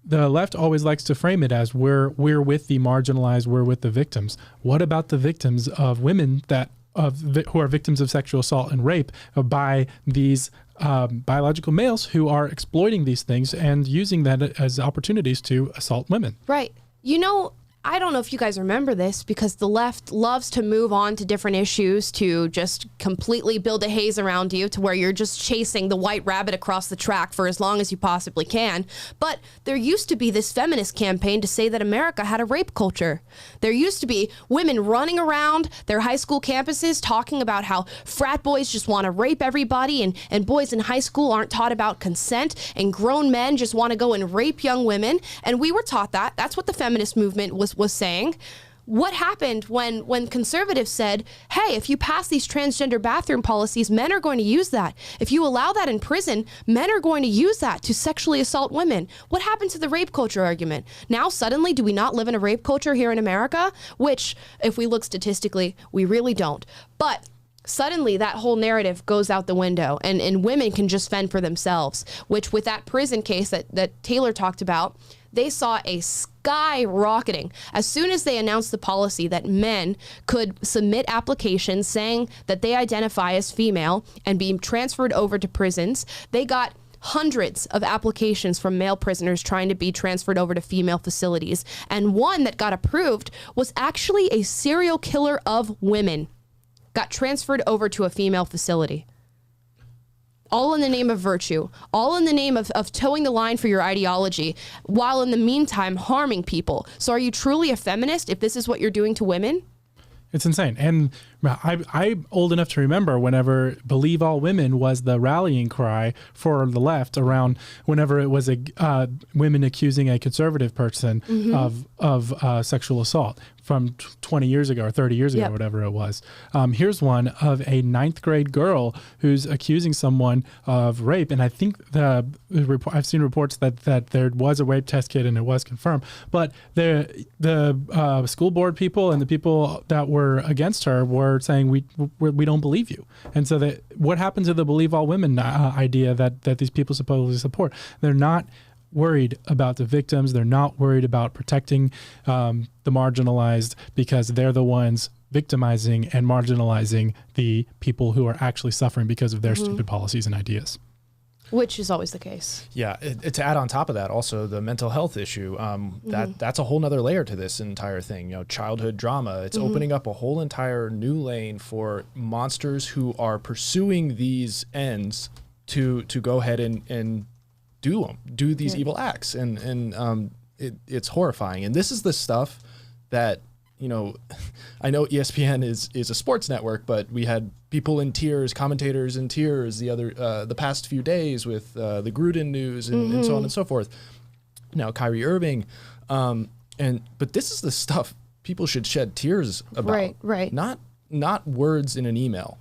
the left always likes to frame it as we're with the marginalized, we're with the victims. What about the victims of women who are victims of sexual assault and rape by these biological males who are exploiting these things and using that as opportunities to assault women? Right. You know, I don't know if you guys remember this, because the left loves to move on to different issues to just completely build a haze around you to where you're just chasing the white rabbit across the track for as long as you possibly can. But there used to be this feminist campaign to say that America had a rape culture. There used to be women running around their high school campuses talking about how frat boys just want to rape everybody, and boys in high school aren't taught about consent, and grown men just want to go and rape young women. And we were taught that. That's what the feminist movement was saying. What happened when conservatives said, hey, if you pass these transgender bathroom policies, men are going to use that. If you allow that in prison, men are going to use that to sexually assault women. What happened to the rape culture argument? Now, suddenly, do we not live in a rape culture here in America? Which, if we look statistically, we really don't. But suddenly that whole narrative goes out the window, and women can just fend for themselves, which with that prison case that Taylor talked about, they saw a skyrocketing as soon as they announced the policy that men could submit applications saying that they identify as female and be transferred over to prisons. They got hundreds of applications from male prisoners trying to be transferred over to female facilities. And one that got approved was actually a serial killer of women. got transferred over to a female facility. All in the name of virtue, all in the name of towing the line for your ideology, while in the meantime harming people. So are you truly a feminist if this is what you're doing to women? It's insane. And I'm old enough to remember whenever Believe All Women was the rallying cry for the left around whenever it was women accusing a conservative person of sexual assault from 20 years ago or 30 years ago, or whatever it was. Here's one of a 9th grade girl who's accusing someone of rape. And I think I've seen reports that there was a rape test kit and it was confirmed. But the school board people and the people that were against her were saying we don't believe you. And so what happened to the Believe All Women idea that these people supposedly support? They're not worried about the victims. They're not worried about protecting the marginalized, because they're the ones victimizing and marginalizing the people who are actually suffering because of their stupid policies and ideas. Which is always the case. Yeah, to add on top of that, also the mental health issue, that's a whole nother layer to this entire thing. You know, childhood drama, it's opening up a whole entire new lane for monsters who are pursuing these ends to go ahead and do these evil acts. And it's horrifying. And this is the stuff that, you know, I know ESPN is a sports network, but we had people in tears, commentators in tears the past few days with the Gruden news and so on and so forth. Now Kyrie Irving, but this is the stuff people should shed tears about. Right. Not words in an email.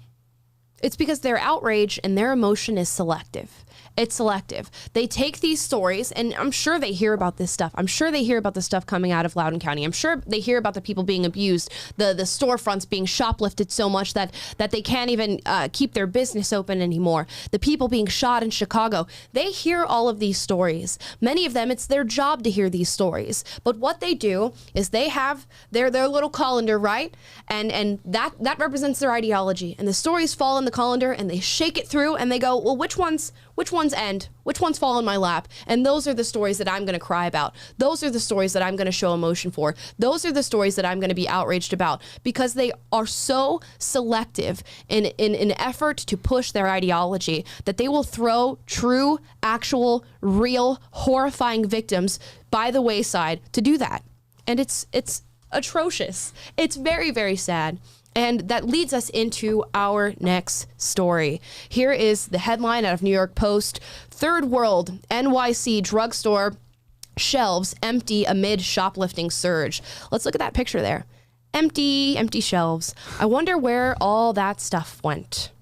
It's because their outrage and their emotion is selective. It's selective. They take these stories, and I'm sure they hear about this stuff. I'm sure they hear about the stuff coming out of Loudon County. I'm sure they hear about the people being abused, the storefronts being shoplifted so much that they can't even keep their business open anymore, the people being shot in Chicago. They hear all of these stories. Many of them, it's their job to hear these stories. But what they do is they have their little colander, right? And that represents their ideology. And the stories fall in the colander, and they shake it through, and they go, well, which ones end? Which ones fall in my lap? And those are the stories that I'm going to cry about. Those are the stories that I'm going to show emotion for. Those are the stories that I'm going to be outraged about, because they are so selective in an effort to push their ideology that they will throw true, actual, real, horrifying victims by the wayside to do that. And it's atrocious. It's very, very sad. And that leads us into our next story. Here is the headline out of New York Post. Third world NYC drugstore shelves empty amid shoplifting surge. Let's look at that picture there. Empty shelves. I wonder where all that stuff went.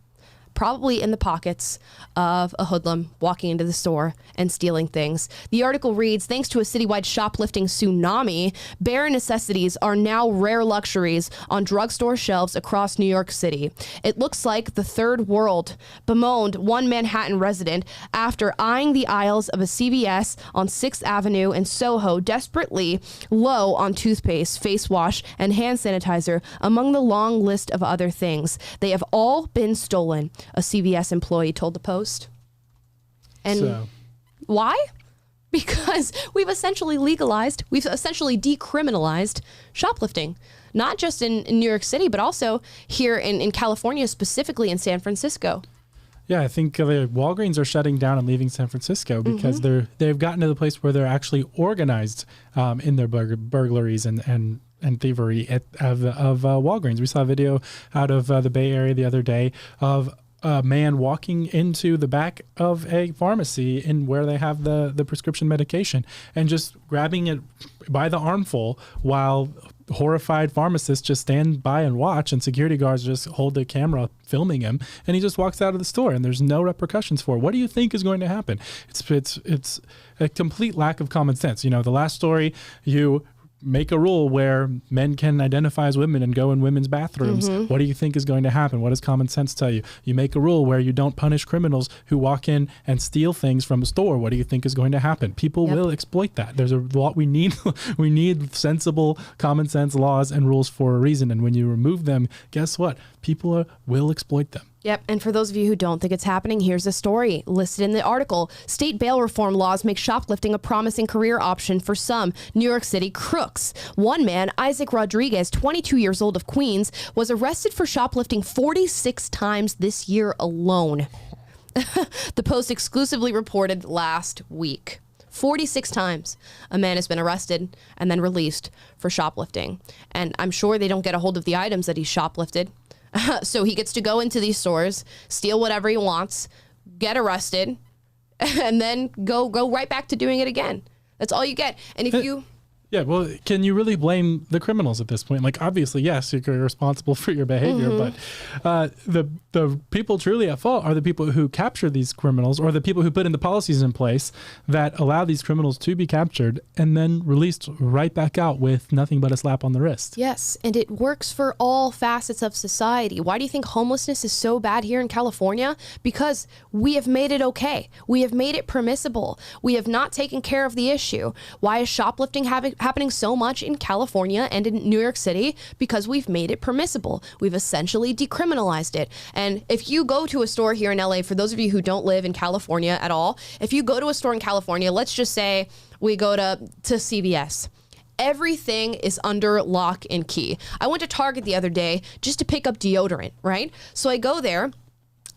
Probably in the pockets of a hoodlum walking into the store and stealing things. The article reads, thanks to a citywide shoplifting tsunami, bare necessities are now rare luxuries on drugstore shelves across New York City. It looks like the third world, bemoaned one Manhattan resident after eyeing the aisles of a CVS on 6th Avenue in Soho desperately low on toothpaste, face wash, and hand sanitizer among the long list of other things. They have all been stolen, a CVS employee told the Post. And why? Because we've essentially decriminalized shoplifting, not just in New York City, but also here in California, specifically in San Francisco. Yeah, I think the Walgreens are shutting down and leaving San Francisco because they've gotten to the place where they're actually organized in their burglaries and thievery of Walgreens. We saw a video out of the Bay Area the other day of a man walking into the back of a pharmacy in where they have the prescription medication and just grabbing it by the armful while horrified pharmacists just stand by and watch, and security guards just hold the camera filming him, and he just walks out of the store and there's no repercussions for it. What do you think is going to happen? It's a complete lack of common sense. You know, the last story, you make a rule where men can identify as women and go in women's bathrooms. What do you think is going to happen? What does common sense tell you? You make a rule where you don't punish criminals who walk in and steal things from a store. What do you think is going to happen? People will exploit that. There's a lot we need. We need sensible, common sense laws and rules for a reason. And when you remove them, guess what? People will exploit them. Yep. And for those of you who don't think it's happening, here's a story listed in the article. State bail reform laws make shoplifting a promising career option for some New York City crooks. One man, Isaac Rodriguez, 22 years old of Queens, was arrested for shoplifting 46 times this year alone. The Post exclusively reported last week. 46 times a man has been arrested and then released for shoplifting. And I'm sure they don't get a hold of the items that he shoplifted. So he gets to go into these stores, steal whatever he wants, get arrested, and then go right back to doing it again. That's all you get. And if you... Yeah, well, can you really blame the criminals at this point? Like, obviously, yes, you're responsible for your behavior, but the people truly at fault are the people who capture these criminals, or the people who put in the policies in place that allow these criminals to be captured and then released right back out with nothing but a slap on the wrist. Yes, and it works for all facets of society. Why do you think homelessness is so bad here in California? Because we have made it okay. We have made it permissible. We have not taken care of the issue. Why is shoplifting happening so much in California and in New York City? Because we've made it permissible. We've essentially decriminalized it. And if you go to a store here in LA, for those of you who don't live in California at all, if you go to a store in California, let's just say we go to CVS. Everything is under lock and key. I went to Target the other day just to pick up deodorant, right? So I go there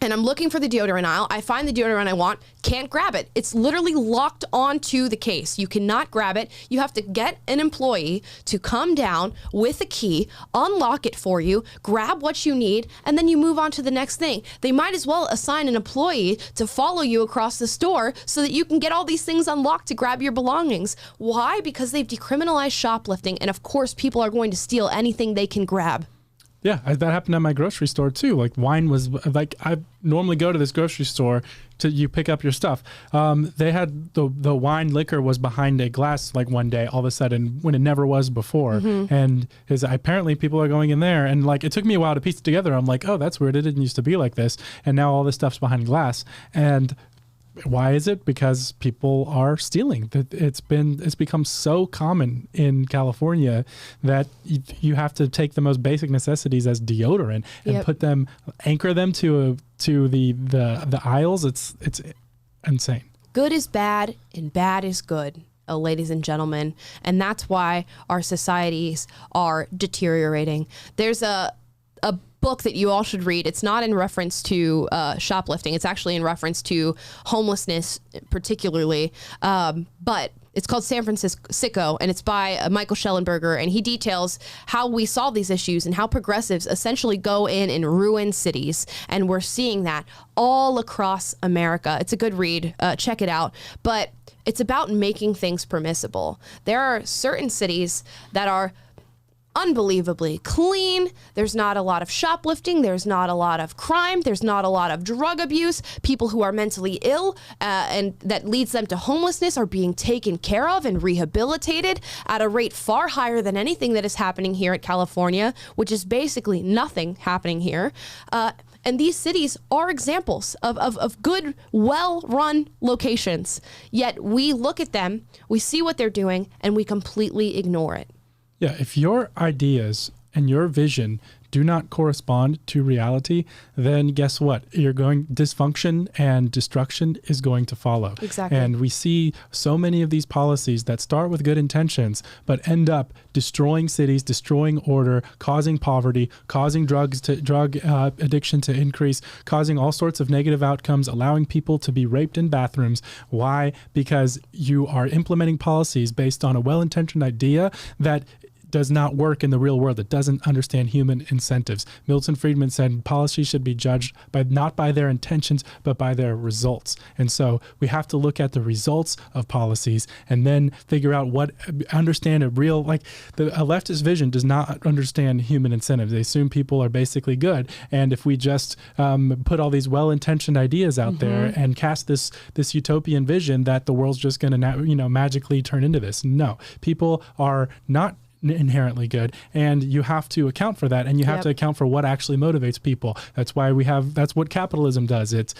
and I'm looking for the deodorant aisle. I find the deodorant I want, can't grab it. It's literally locked onto the case. You cannot grab it. You have to get an employee to come down with a key, unlock it for you, grab what you need, and then you move on to the next thing. They might as well assign an employee to follow you across the store so that you can get all these things unlocked to grab your belongings. Why? Because they've decriminalized shoplifting, and of course people are going to steal anything they can grab. Yeah, that happened at my grocery store too. Like, wine was like, I normally go to this grocery store you pick up your stuff. They had the wine liquor was behind a glass like one day all of a sudden when it never was before. And apparently people are going in there, and like it took me a while to piece it together. I'm like, oh, that's weird. It didn't used to be like this. And now all this stuff's behind glass. And why is it? Because people are stealing. It's become so common in California that you have to take the most basic necessities as deodorant and anchor them to the aisles. It's insane. Good is bad and bad is good, ladies and gentlemen, and that's why our societies are deteriorating. There's a book that you all should read. It's not in reference to shoplifting. It's actually in reference to homelessness particularly. But it's called San Francisco, and it's by Michael Schellenberger, and he details how we solve these issues and how progressives essentially go in and ruin cities. And we're seeing that all across America. It's a good read. Check it out. But it's about making things permissible. There are certain cities that are unbelievably clean. There's not a lot of shoplifting. There's not a lot of crime. There's not a lot of drug abuse. People who are mentally ill and that leads them to homelessness are being taken care of and rehabilitated at a rate far higher than anything that is happening here at California, which is basically nothing happening here. And these cities are examples of good, well-run locations. Yet we look at them, we see what they're doing, and we completely ignore it. Yeah, if your ideas and your vision do not correspond to reality, then guess what? Dysfunction and destruction is going to follow. Exactly. And we see so many of these policies that start with good intentions, but end up destroying cities, destroying order, causing poverty, causing drug addiction to increase, causing all sorts of negative outcomes, allowing people to be raped in bathrooms. Why? Because you are implementing policies based on a well-intentioned idea that does not work in the real world. It doesn't understand human incentives. Milton Friedman said policy should be judged not by their intentions, but by their results. And so we have to look at the results of policies and then figure out understand a leftist vision does not understand human incentives. They assume people are basically good. And if we just put all these well-intentioned ideas out there and cast this utopian vision that the world's just going to magically turn into this. No, people are not inherently good, and you have to account for that, and you have to account for what actually motivates people. That's what capitalism does. It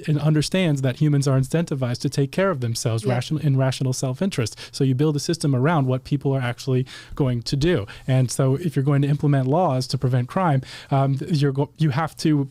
understands that humans are incentivized to take care of themselves in rational self-interest. So you build a system around what people are actually going to do. And so if you're going to implement laws to prevent crime, you have to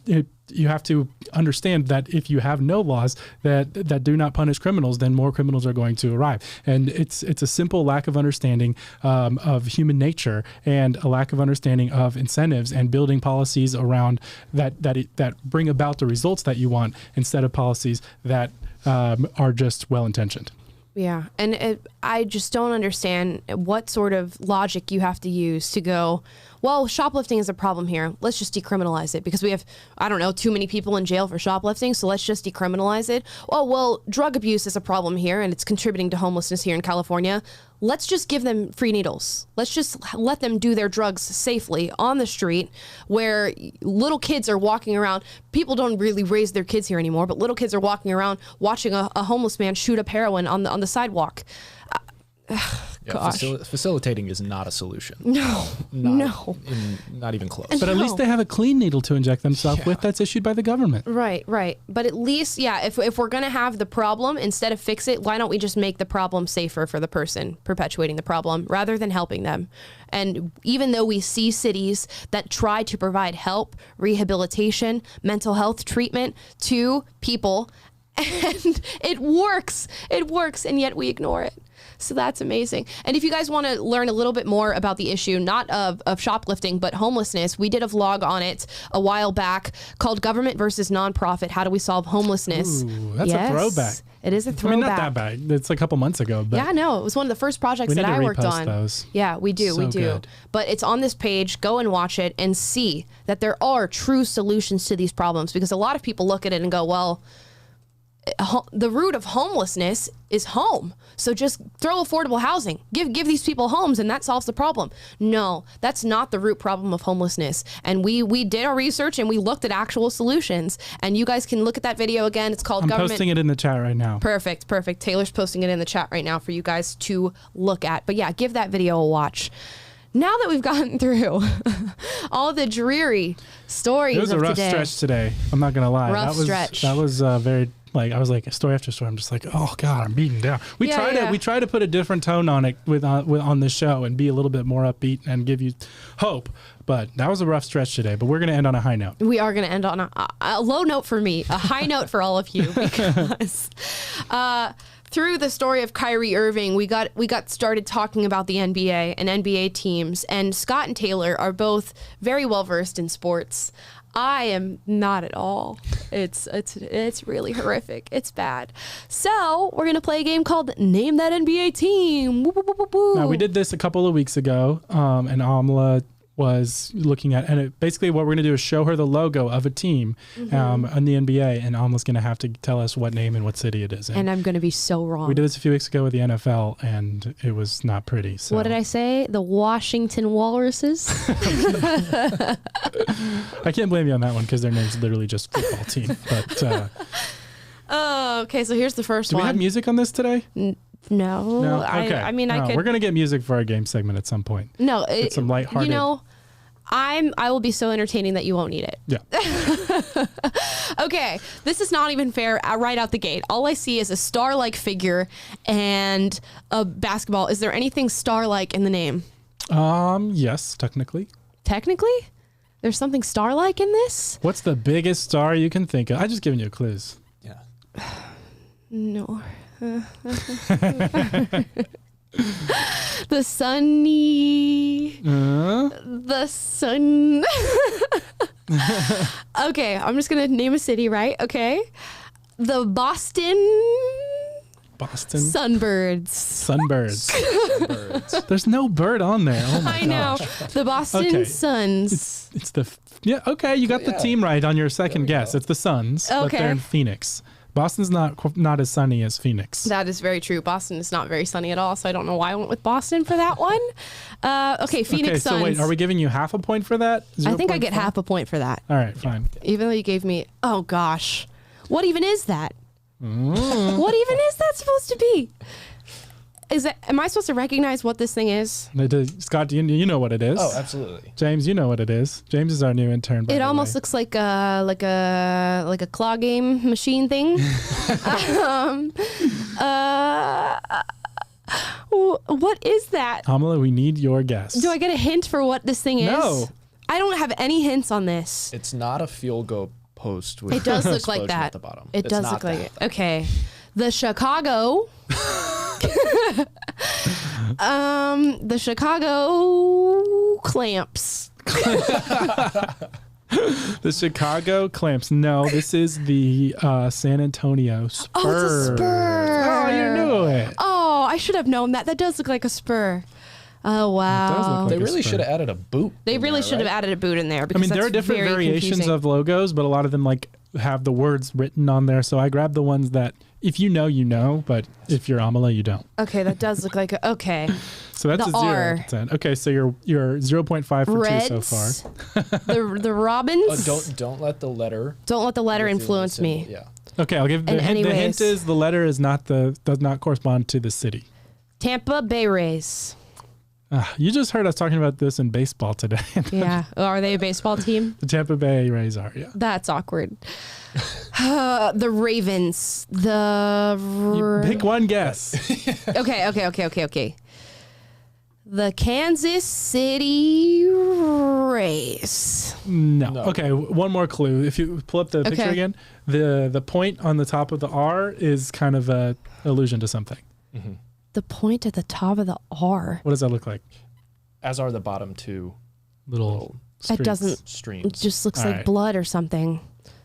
you have to understand that if you have no laws that do not punish criminals, then more criminals are going to arrive. And it's a simple lack of understanding of human nature and a lack of understanding of incentives and building policies around that bring about the results that you want instead of policies that are just well-intentioned. Yeah, and I just don't understand what sort of logic you have to use to go, well, shoplifting is a problem here. Let's just decriminalize it because we have, I don't know, too many people in jail for shoplifting, so let's just decriminalize it. Oh, well, drug abuse is a problem here and it's contributing to homelessness here in California. Let's just give them free needles. Let's just let them do their drugs safely on the street where little kids are walking around. People don't really raise their kids here anymore, but little kids are walking around watching a homeless man shoot up heroin on the sidewalk. Facilitating is not a solution. No, not even close. But at least they have a clean needle to inject themselves with that's issued by the government. Right. But at least, if we're going to have the problem, instead of fix it, why don't we just make the problem safer for the person perpetuating the problem rather than helping them? And even though we see cities that try to provide help, rehabilitation, mental health treatment to people, and it works, and yet we ignore it. So that's amazing. And if you guys want to learn a little bit more about the issue, not of shoplifting, but homelessness, we did a vlog on it a while back called Government versus Nonprofit. How do we solve homelessness? Ooh, that's a throwback. It is a throwback. I mean, not that bad. It's a couple months ago. But yeah, no, it was one of the first projects that I worked on. Those. Yeah, we do. Good. But it's on this page. Go and watch it and see that there are true solutions to these problems, because a lot of people look at it and go, well, the root of homelessness is home. So just throw affordable housing. Give these people homes and that solves the problem. No, that's not the root problem of homelessness. And we did our research and we looked at actual solutions. And you guys can look at that video again. It's called Government. I'm posting it in the chat right now. Perfect. Taylor's posting it in the chat right now for you guys to look at. But yeah, give that video a watch. Now that we've gotten through all the dreary stories of today. It was a rough stretch today. I'm not going to lie. That was very... I was like, story after story. I'm just like, oh God, I'm beaten down. We try to put a different tone on it on this show and be a little bit more upbeat and give you hope. But that was a rough stretch today. But we're going to end on a high note. We are going to end on a low note for me, a high note for all of you, because through the story of Kyrie Irving, we got started talking about the NBA and NBA teams. And Scott and Taylor are both very well versed in sports. I am not at all. It's really horrific. It's bad. So we're going to play a game called Name That NBA Team. Woo, woo, woo, woo. Now, we did this a couple of weeks ago, and Amala was looking at, and basically what we're going to do is show her the logo of a team in the NBA, and Amala's going to have to tell us what name and what city it is in. And I'm going to be so wrong. We did this a few weeks ago with the NFL, and it was not pretty. So. What did I say? The Washington Walruses? I can't blame you on that one because their name's literally just football team. But okay, so here's the first one. Do we have music on this today? No. Okay. I mean, we're gonna get music for our game segment at some point. No, it's some lighthearted. I will be so entertaining that you won't need it. Yeah. Okay, this is not even fair right out the gate. All I see is a star-like figure and a basketball. Is there anything star-like in the name? Yes, technically. Technically? There's something star-like in this? What's the biggest star you can think of? I just given you clues. Yeah. No. The sunny. The sun. Okay, I'm just gonna name a city, right? Okay. The Boston Sunbirds. Sunbirds. There's no bird on there. Oh my gosh. I know. The Boston Suns. It's the okay. You got the team right on your second guess. It's the Suns, but they're in Phoenix. Boston's not as sunny as Phoenix. That is very true. Boston is not very sunny at all, so I don't know why I went with Boston for that one. Okay, Phoenix Suns. So wait, are we giving you half a point for that? I think I get half a point for that. All right, fine. Even though you gave me, oh gosh, what even is that? What even is that supposed to be? Am I supposed to recognize what this thing is? Scott, you know what it is? Oh, absolutely. James, you know what it is. James is our new intern. It almost looks like a claw game machine thing. What is that? Amala, we need your guess. Do I get a hint for what this thing is? No. I don't have any hints on this. It's not a field goal post with It does look like explosion that. at the bottom. It It's does not look like that. it. Okay. The Chicago. The Chicago clamps. The Chicago Clamps. No, this is the San Antonio Spurs. Oh, it's a spur. Oh, you knew it. Oh, I should have known that. That does look like a spur. Oh, wow. They really should have added a boot. They really should have added a boot in there. I Because mean, there that's are different very variations confusing. of logos, but a lot of them like have the words written on there. So I grabbed the ones that if you know, you know, but if you're Amala, you don't. Okay, that does look like a, okay. So that's The a 0 R. out of 10. Okay, so you're 0.5 for Reds. 2 so far. The Robins. Don't let the letter. Don't let the letter influence me. Yeah. Okay, I'll give the And hint. The hint anyways. is the letter is not does not correspond to the city. Tampa Bay Rays. You just heard us talking about this in baseball today. Yeah. Are they a baseball team? The Tampa Bay Rays are, yeah. That's awkward. The Ravens. Pick one guess. Okay. The Kansas City Rays. No. Okay, one more clue. If you pull up the picture Okay. again, the point on the top of the R is kind of a allusion to something. The point at the top of the R. What does that look like? As are the bottom two little That doesn't. streams. It just looks All like right. blood or something.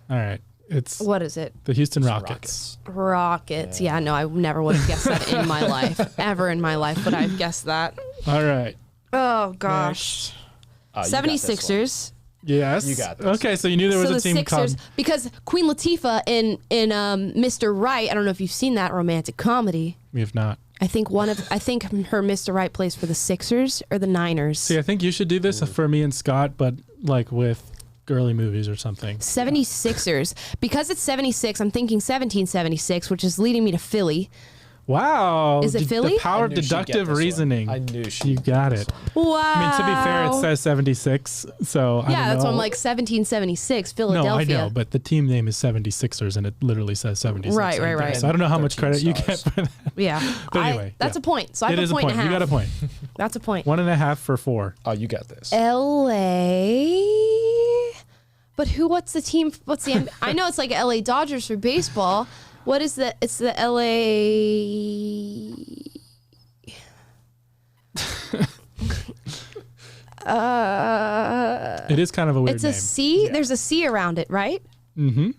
All right. It's What is it? the Houston Rockets. Rockets. Yeah, no, I never would have guessed that in my life. Ever in my life would I have guessed that. All right. Oh, gosh. You got this 76ers. Yes. You got this. Okay, so you knew there was So a the team Sixers, called. because Queen Latifah in Mr. Right, I don't know if you've seen that romantic comedy. We have not. I think her Mr. Right plays for the Sixers or the Niners. See, I think you should do this for me and Scott, but like with girly movies or something. 76ers. Because it's 76, I'm thinking 1776, which is leading me to Philly. Wow. Is it Philly? The power I of knew she'd get deductive this one. reasoning. I knew she. You got it. Wow. I mean, to be fair, it says 76, so I Yeah, don't that's know. why I'm like 1776, Philadelphia. No, I know, but the team name is 76ers, and it literally says 76. Right. So I don't know how much 13 credit you get stars. for that. Yeah. But anyway, that's a point. So I It have is a point and a half. You got a point. That's a point. 1.5 for 4. Oh, you got this. LA. But what's the team? What's the I know it's like LA Dodgers for baseball. What is the it's the LA It is kind of a weird It's name. a C. Yeah. There's a C around it, right? Mm-hmm.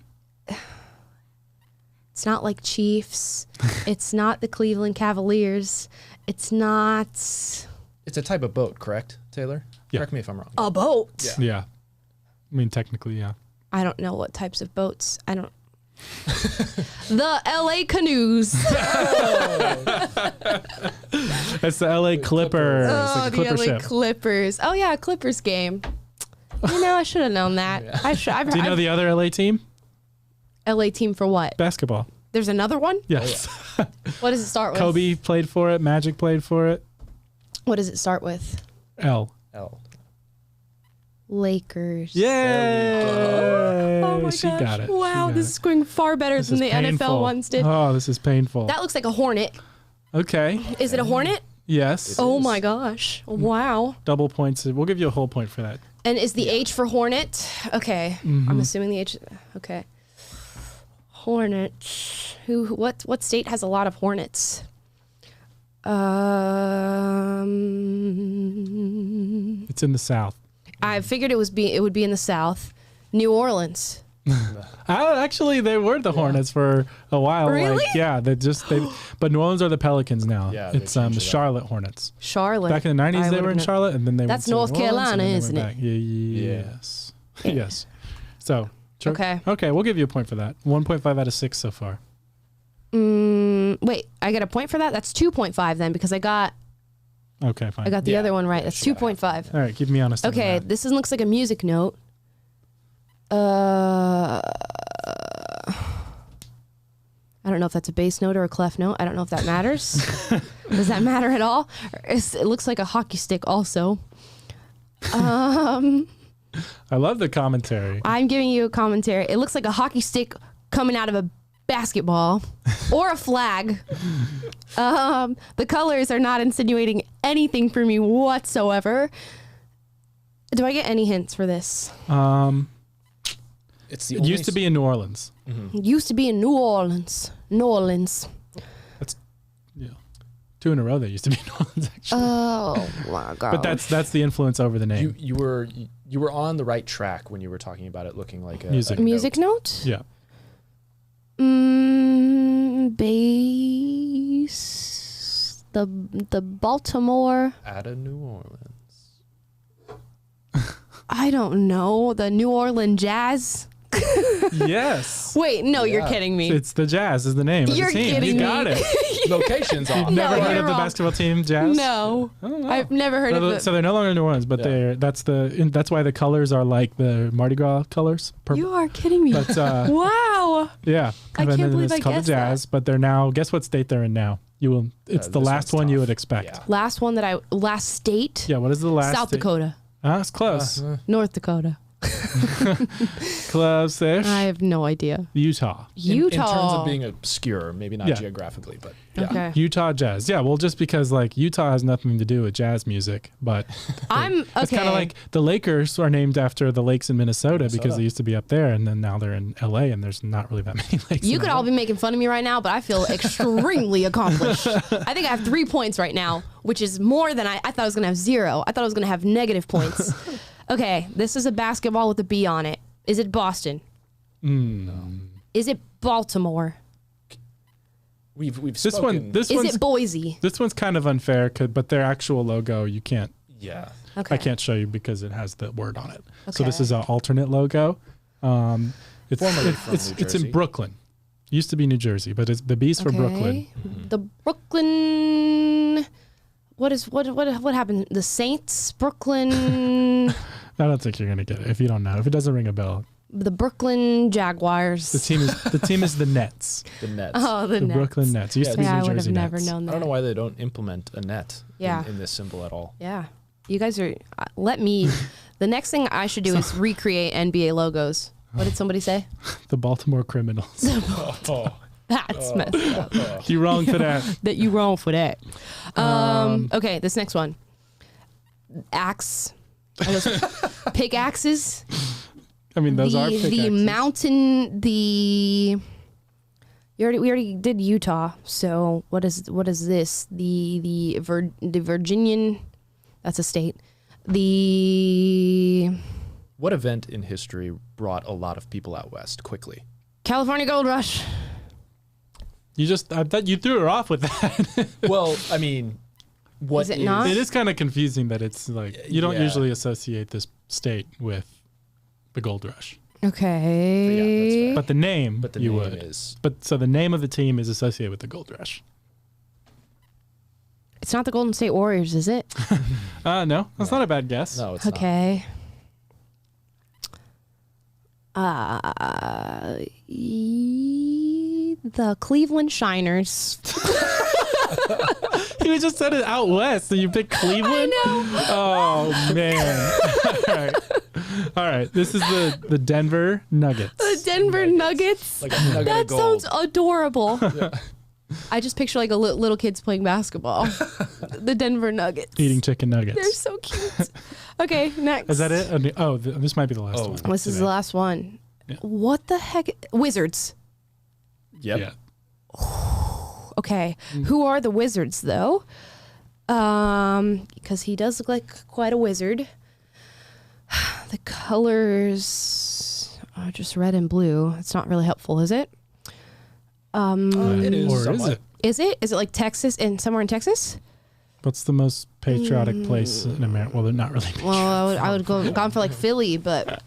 It's not like Chiefs. It's not the Cleveland Cavaliers. It's not It's a type of boat, correct, Taylor? Yeah. Correct me if I'm wrong. a boat. Yeah. I mean, technically, yeah. I don't know what types of boats. I don't. The LA Canoes. It's the LA Clippers. Oh, like a the Clipper LA ship. Clippers. Oh yeah, Clippers game. You know, I should have known that. Do you know the other LA team? LA team for what? Basketball. There's another one? Yes. What does it start with? Kobe played for it. Magic played for it. What does it start with? L. Lakers. Yay! Oh my She gosh. got it. Wow, She got this is going far better This than is the painful. NFL ones did. Oh, this is painful. That looks like a hornet. Okay. Is it a hornet? Yes. Oh my gosh. Wow. Double points. We'll give you a whole point for that. And is the H for hornet? Okay. I'm assuming the H. Okay. Hornet. What state has a lot of hornets? It's in the South. I figured it would be in the South. New Orleans. Actually, they were the Hornets for a while. Really? But New Orleans are the Pelicans now. Yeah, It's the Charlotte Hornets. Charlotte. Back in the 90s, I they would've were in known. Charlotte, and then they That's went to North New Orleans, and Carolina, then they isn't went it? back. Yes. Yes. So. Okay. Okay, we'll give you a point for that. 1.5 out of 6 so far. Wait, I got a point for that? That's 2.5 then, because I got Okay, fine. the other one right. That's 2.5. All right, keep me honest. on Okay, that. this one looks like a music note. I don't know if that's a bass note or a clef note. I don't know if that matters. Does that matter at all? It looks like a hockey stick also. I love the commentary. I'm giving you a commentary. It looks like a hockey stick coming out of a basketball or a flag. The colors are not insinuating anything for me whatsoever. Do I get any hints for this? It's the It used to be in New Orleans. It used to be in New Orleans. New Orleans. That's 2 in a row. They used to be in New Orleans, actually. Oh my god! But that's the influence over the name. You were on the right track when you were talking about it looking like a music note. Yeah. Bass. The Baltimore. Out of New Orleans. I don't know. The New Orleans Jazz. Yes. Wait, no, you're kidding me. It's the Jazz is the name You're of the team. kidding You got me. it. Locations off. You've never heard you're of the wrong. basketball team Jazz? No, I've never heard of it. So they're no longer in New Orleans, but that's why the colors are like the Mardi Gras colors. You are kidding me. But, wow. Yeah. I can't believe I it's called the guessed that. Jazz, but they're now, guess what state they're in now? It's the last one you would expect. Last state. Yeah, what is the last South state? Dakota. It's close. North Dakota. Close-ish. I have no idea. Utah. In terms of being obscure, maybe not geographically, but yeah. Okay. Utah Jazz. Yeah, well, just because like Utah has nothing to do with jazz music, but It's kind of like the Lakers are named after the lakes in Minnesota because they used to be up there, and then now they're in LA, and there's not really that many lakes. You could all be making fun of me right now, but I feel extremely accomplished. I think I have 3 points right now, which is more than I thought I was going to have 0. I thought I was going to have negative points. Okay, this is a basketball with a B on it. Is it Boston? No. Is it Baltimore? We've Is it Boise? This one's kind of unfair, but their actual logo you can't. Yeah. Okay. I can't show you because it has the word on it. So Okay. this is an alternate logo. It's Formerly from New it's in Jersey. Brooklyn. Used to be New Jersey, but it's the B's for Brooklyn. The Brooklyn. What happened? The Saints, Brooklyn, I don't think you're gonna get it if you don't know. If it doesn't ring a bell, the Brooklyn Jaguars. the team is the Nets. The Nets. Oh, the Nets. Brooklyn Nets. Used to be Yeah, I New would have Jersey never Nets. known that. I don't know why they don't implement a net Yeah. in this symbol at all. Yeah, you guys are. The next thing I should do is recreate NBA logos. What did somebody say? The Baltimore Criminals. That's messed up. You wrong for that. That you wrong for that. Okay, this next one. Axe. Are those pickaxes? I mean, those are pickaxes. The mountain. We already did Utah. So what is this? The Virginian. That's a state. What event in history brought a lot of people out west quickly? California Gold Rush. I thought you threw her off with that. Well, I mean, what Is it not? It is kind of confusing that it's like you don't Yeah. usually associate this state with the gold rush. Okay. But the name, But the you name would. is- But so the name of the team is associated with the gold rush. It's not the Golden State Warriors, is it? No, that's not a bad guess. No, it's not. Okay. The Cleveland Shiners. You just said it out west, so you picked Cleveland? I know. Oh, man. All right. This is the Denver Nuggets. The Denver Nuggets. Like a nugget That of gold. sounds adorable. I just picture like little kids playing basketball. The Denver Nuggets. Eating chicken nuggets. They're so cute. Okay, next. Is that it? Oh, this might be the last one. This is the last one. What the heck? Wizards. Yep. Yeah. Okay. Who are the Wizards though? Because he does look like quite a wizard. The colors are just red and blue. It's not really helpful, is it? It is. Or is somewhat. it? Is it? Is it like Texas and somewhere in Texas? What's the most patriotic place in America? Well, they're not really patriotic. Well, I would gone for like Philly, but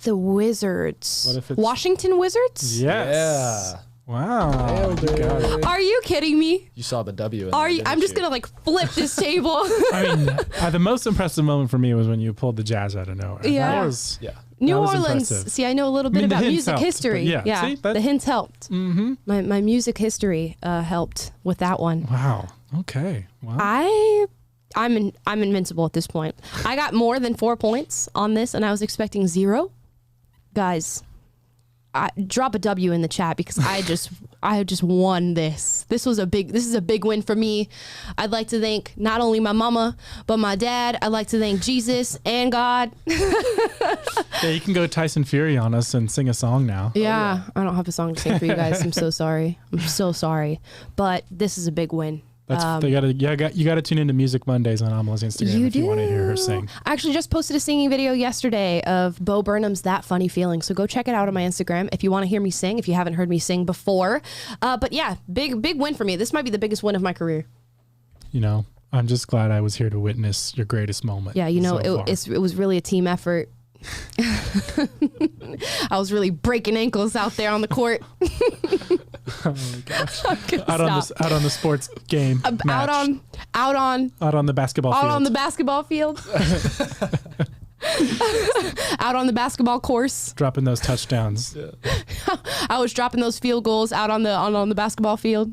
the Wizards. What if it's- Washington Wizards? Yeah. Wow. You got it. Are you kidding me? You saw the W. In Are there, you? didn't I'm just you? gonna like flip this table. I mean, the most impressive moment for me was when you pulled the Jazz out of nowhere. Yeah. That was, Yeah. New that was Orleans. impressive. See, I know a little I mean, bit the about hints music helped, history. but yeah, see, that- the hints helped. Mm-hmm. My music history helped with that one. Wow. Okay. Wow. I'm invincible at this point. I got more than 4 points on this, and I was expecting 0. Guys, drop a W in the chat because I just won this. This is a big win for me. I'd like to thank not only my mama but my dad. I'd like to thank Jesus and God. Yeah, you can go Tyson Fury on us and sing a song now. Yeah, I don't have a song to sing for you guys. I'm so sorry. I'm so sorry. But this is a big win. You gotta tune into Music Mondays on Amala's Instagram if you want to hear her sing. I actually just posted a singing video yesterday of Bo Burnham's That Funny Feeling. So go check it out on my Instagram if you want to hear me sing, if you haven't heard me sing before. But yeah, big win for me. This might be the biggest win of my career. You know, I'm just glad I was here to witness your greatest moment. Yeah, you know, it was really a team effort. I was really breaking ankles out there on the court. Oh my gosh! Out on the sports game. Out on the basketball field. Out on the basketball field. Out on the basketball course. Dropping those touchdowns. Yeah. I was dropping those field goals out on the basketball field.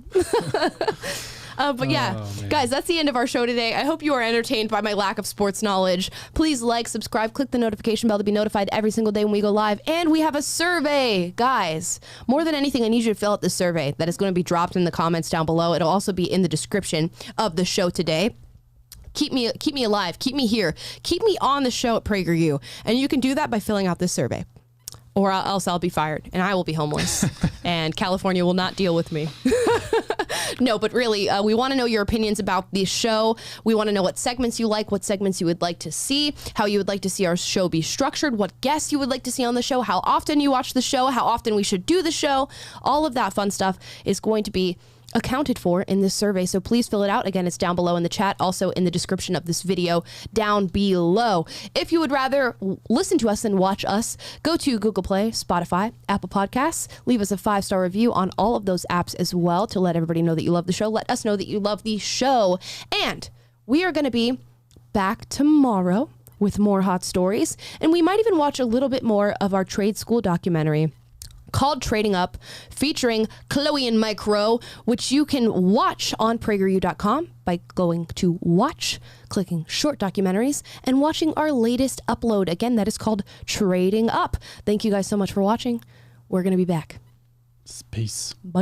But yeah, guys, that's the end of our show today. I hope you are entertained by my lack of sports knowledge. Please like, subscribe, click the notification bell to be notified every single day when we go live. And we have a survey, guys. More than anything, I need you to fill out this survey that is going to be dropped in the comments down below. It'll also be in the description of the show today. Keep me alive. Keep me here. Keep me on the show at PragerU. And you can do that by filling out this survey. Or else I'll be fired and I will be homeless and California will not deal with me. No, but really, we want to know your opinions about the show. We want to know what segments you like, what segments you would like to see, how you would like to see our show be structured, what guests you would like to see on the show, how often you watch the show, how often we should do the show. All of that fun stuff is going to be accounted for in this survey, so please fill it out. Again, it's down below in the chat, also in the description of this video down below. If you would rather listen to us than watch us, go to Google Play, Spotify, Apple Podcasts, leave us a 5-star review on all of those apps as well to let everybody know that you love the show. Let us know that you love the show. And we are going to be back tomorrow with more hot stories, and we might even watch a little bit more of our trade school documentary called Trading Up, featuring Chloe and Mike Rowe, which you can watch on PragerU.com by going to watch, clicking short documentaries, and watching our latest upload. Again, that is called Trading Up. Thank you guys so much for watching. We're going to be back. Peace. Bye.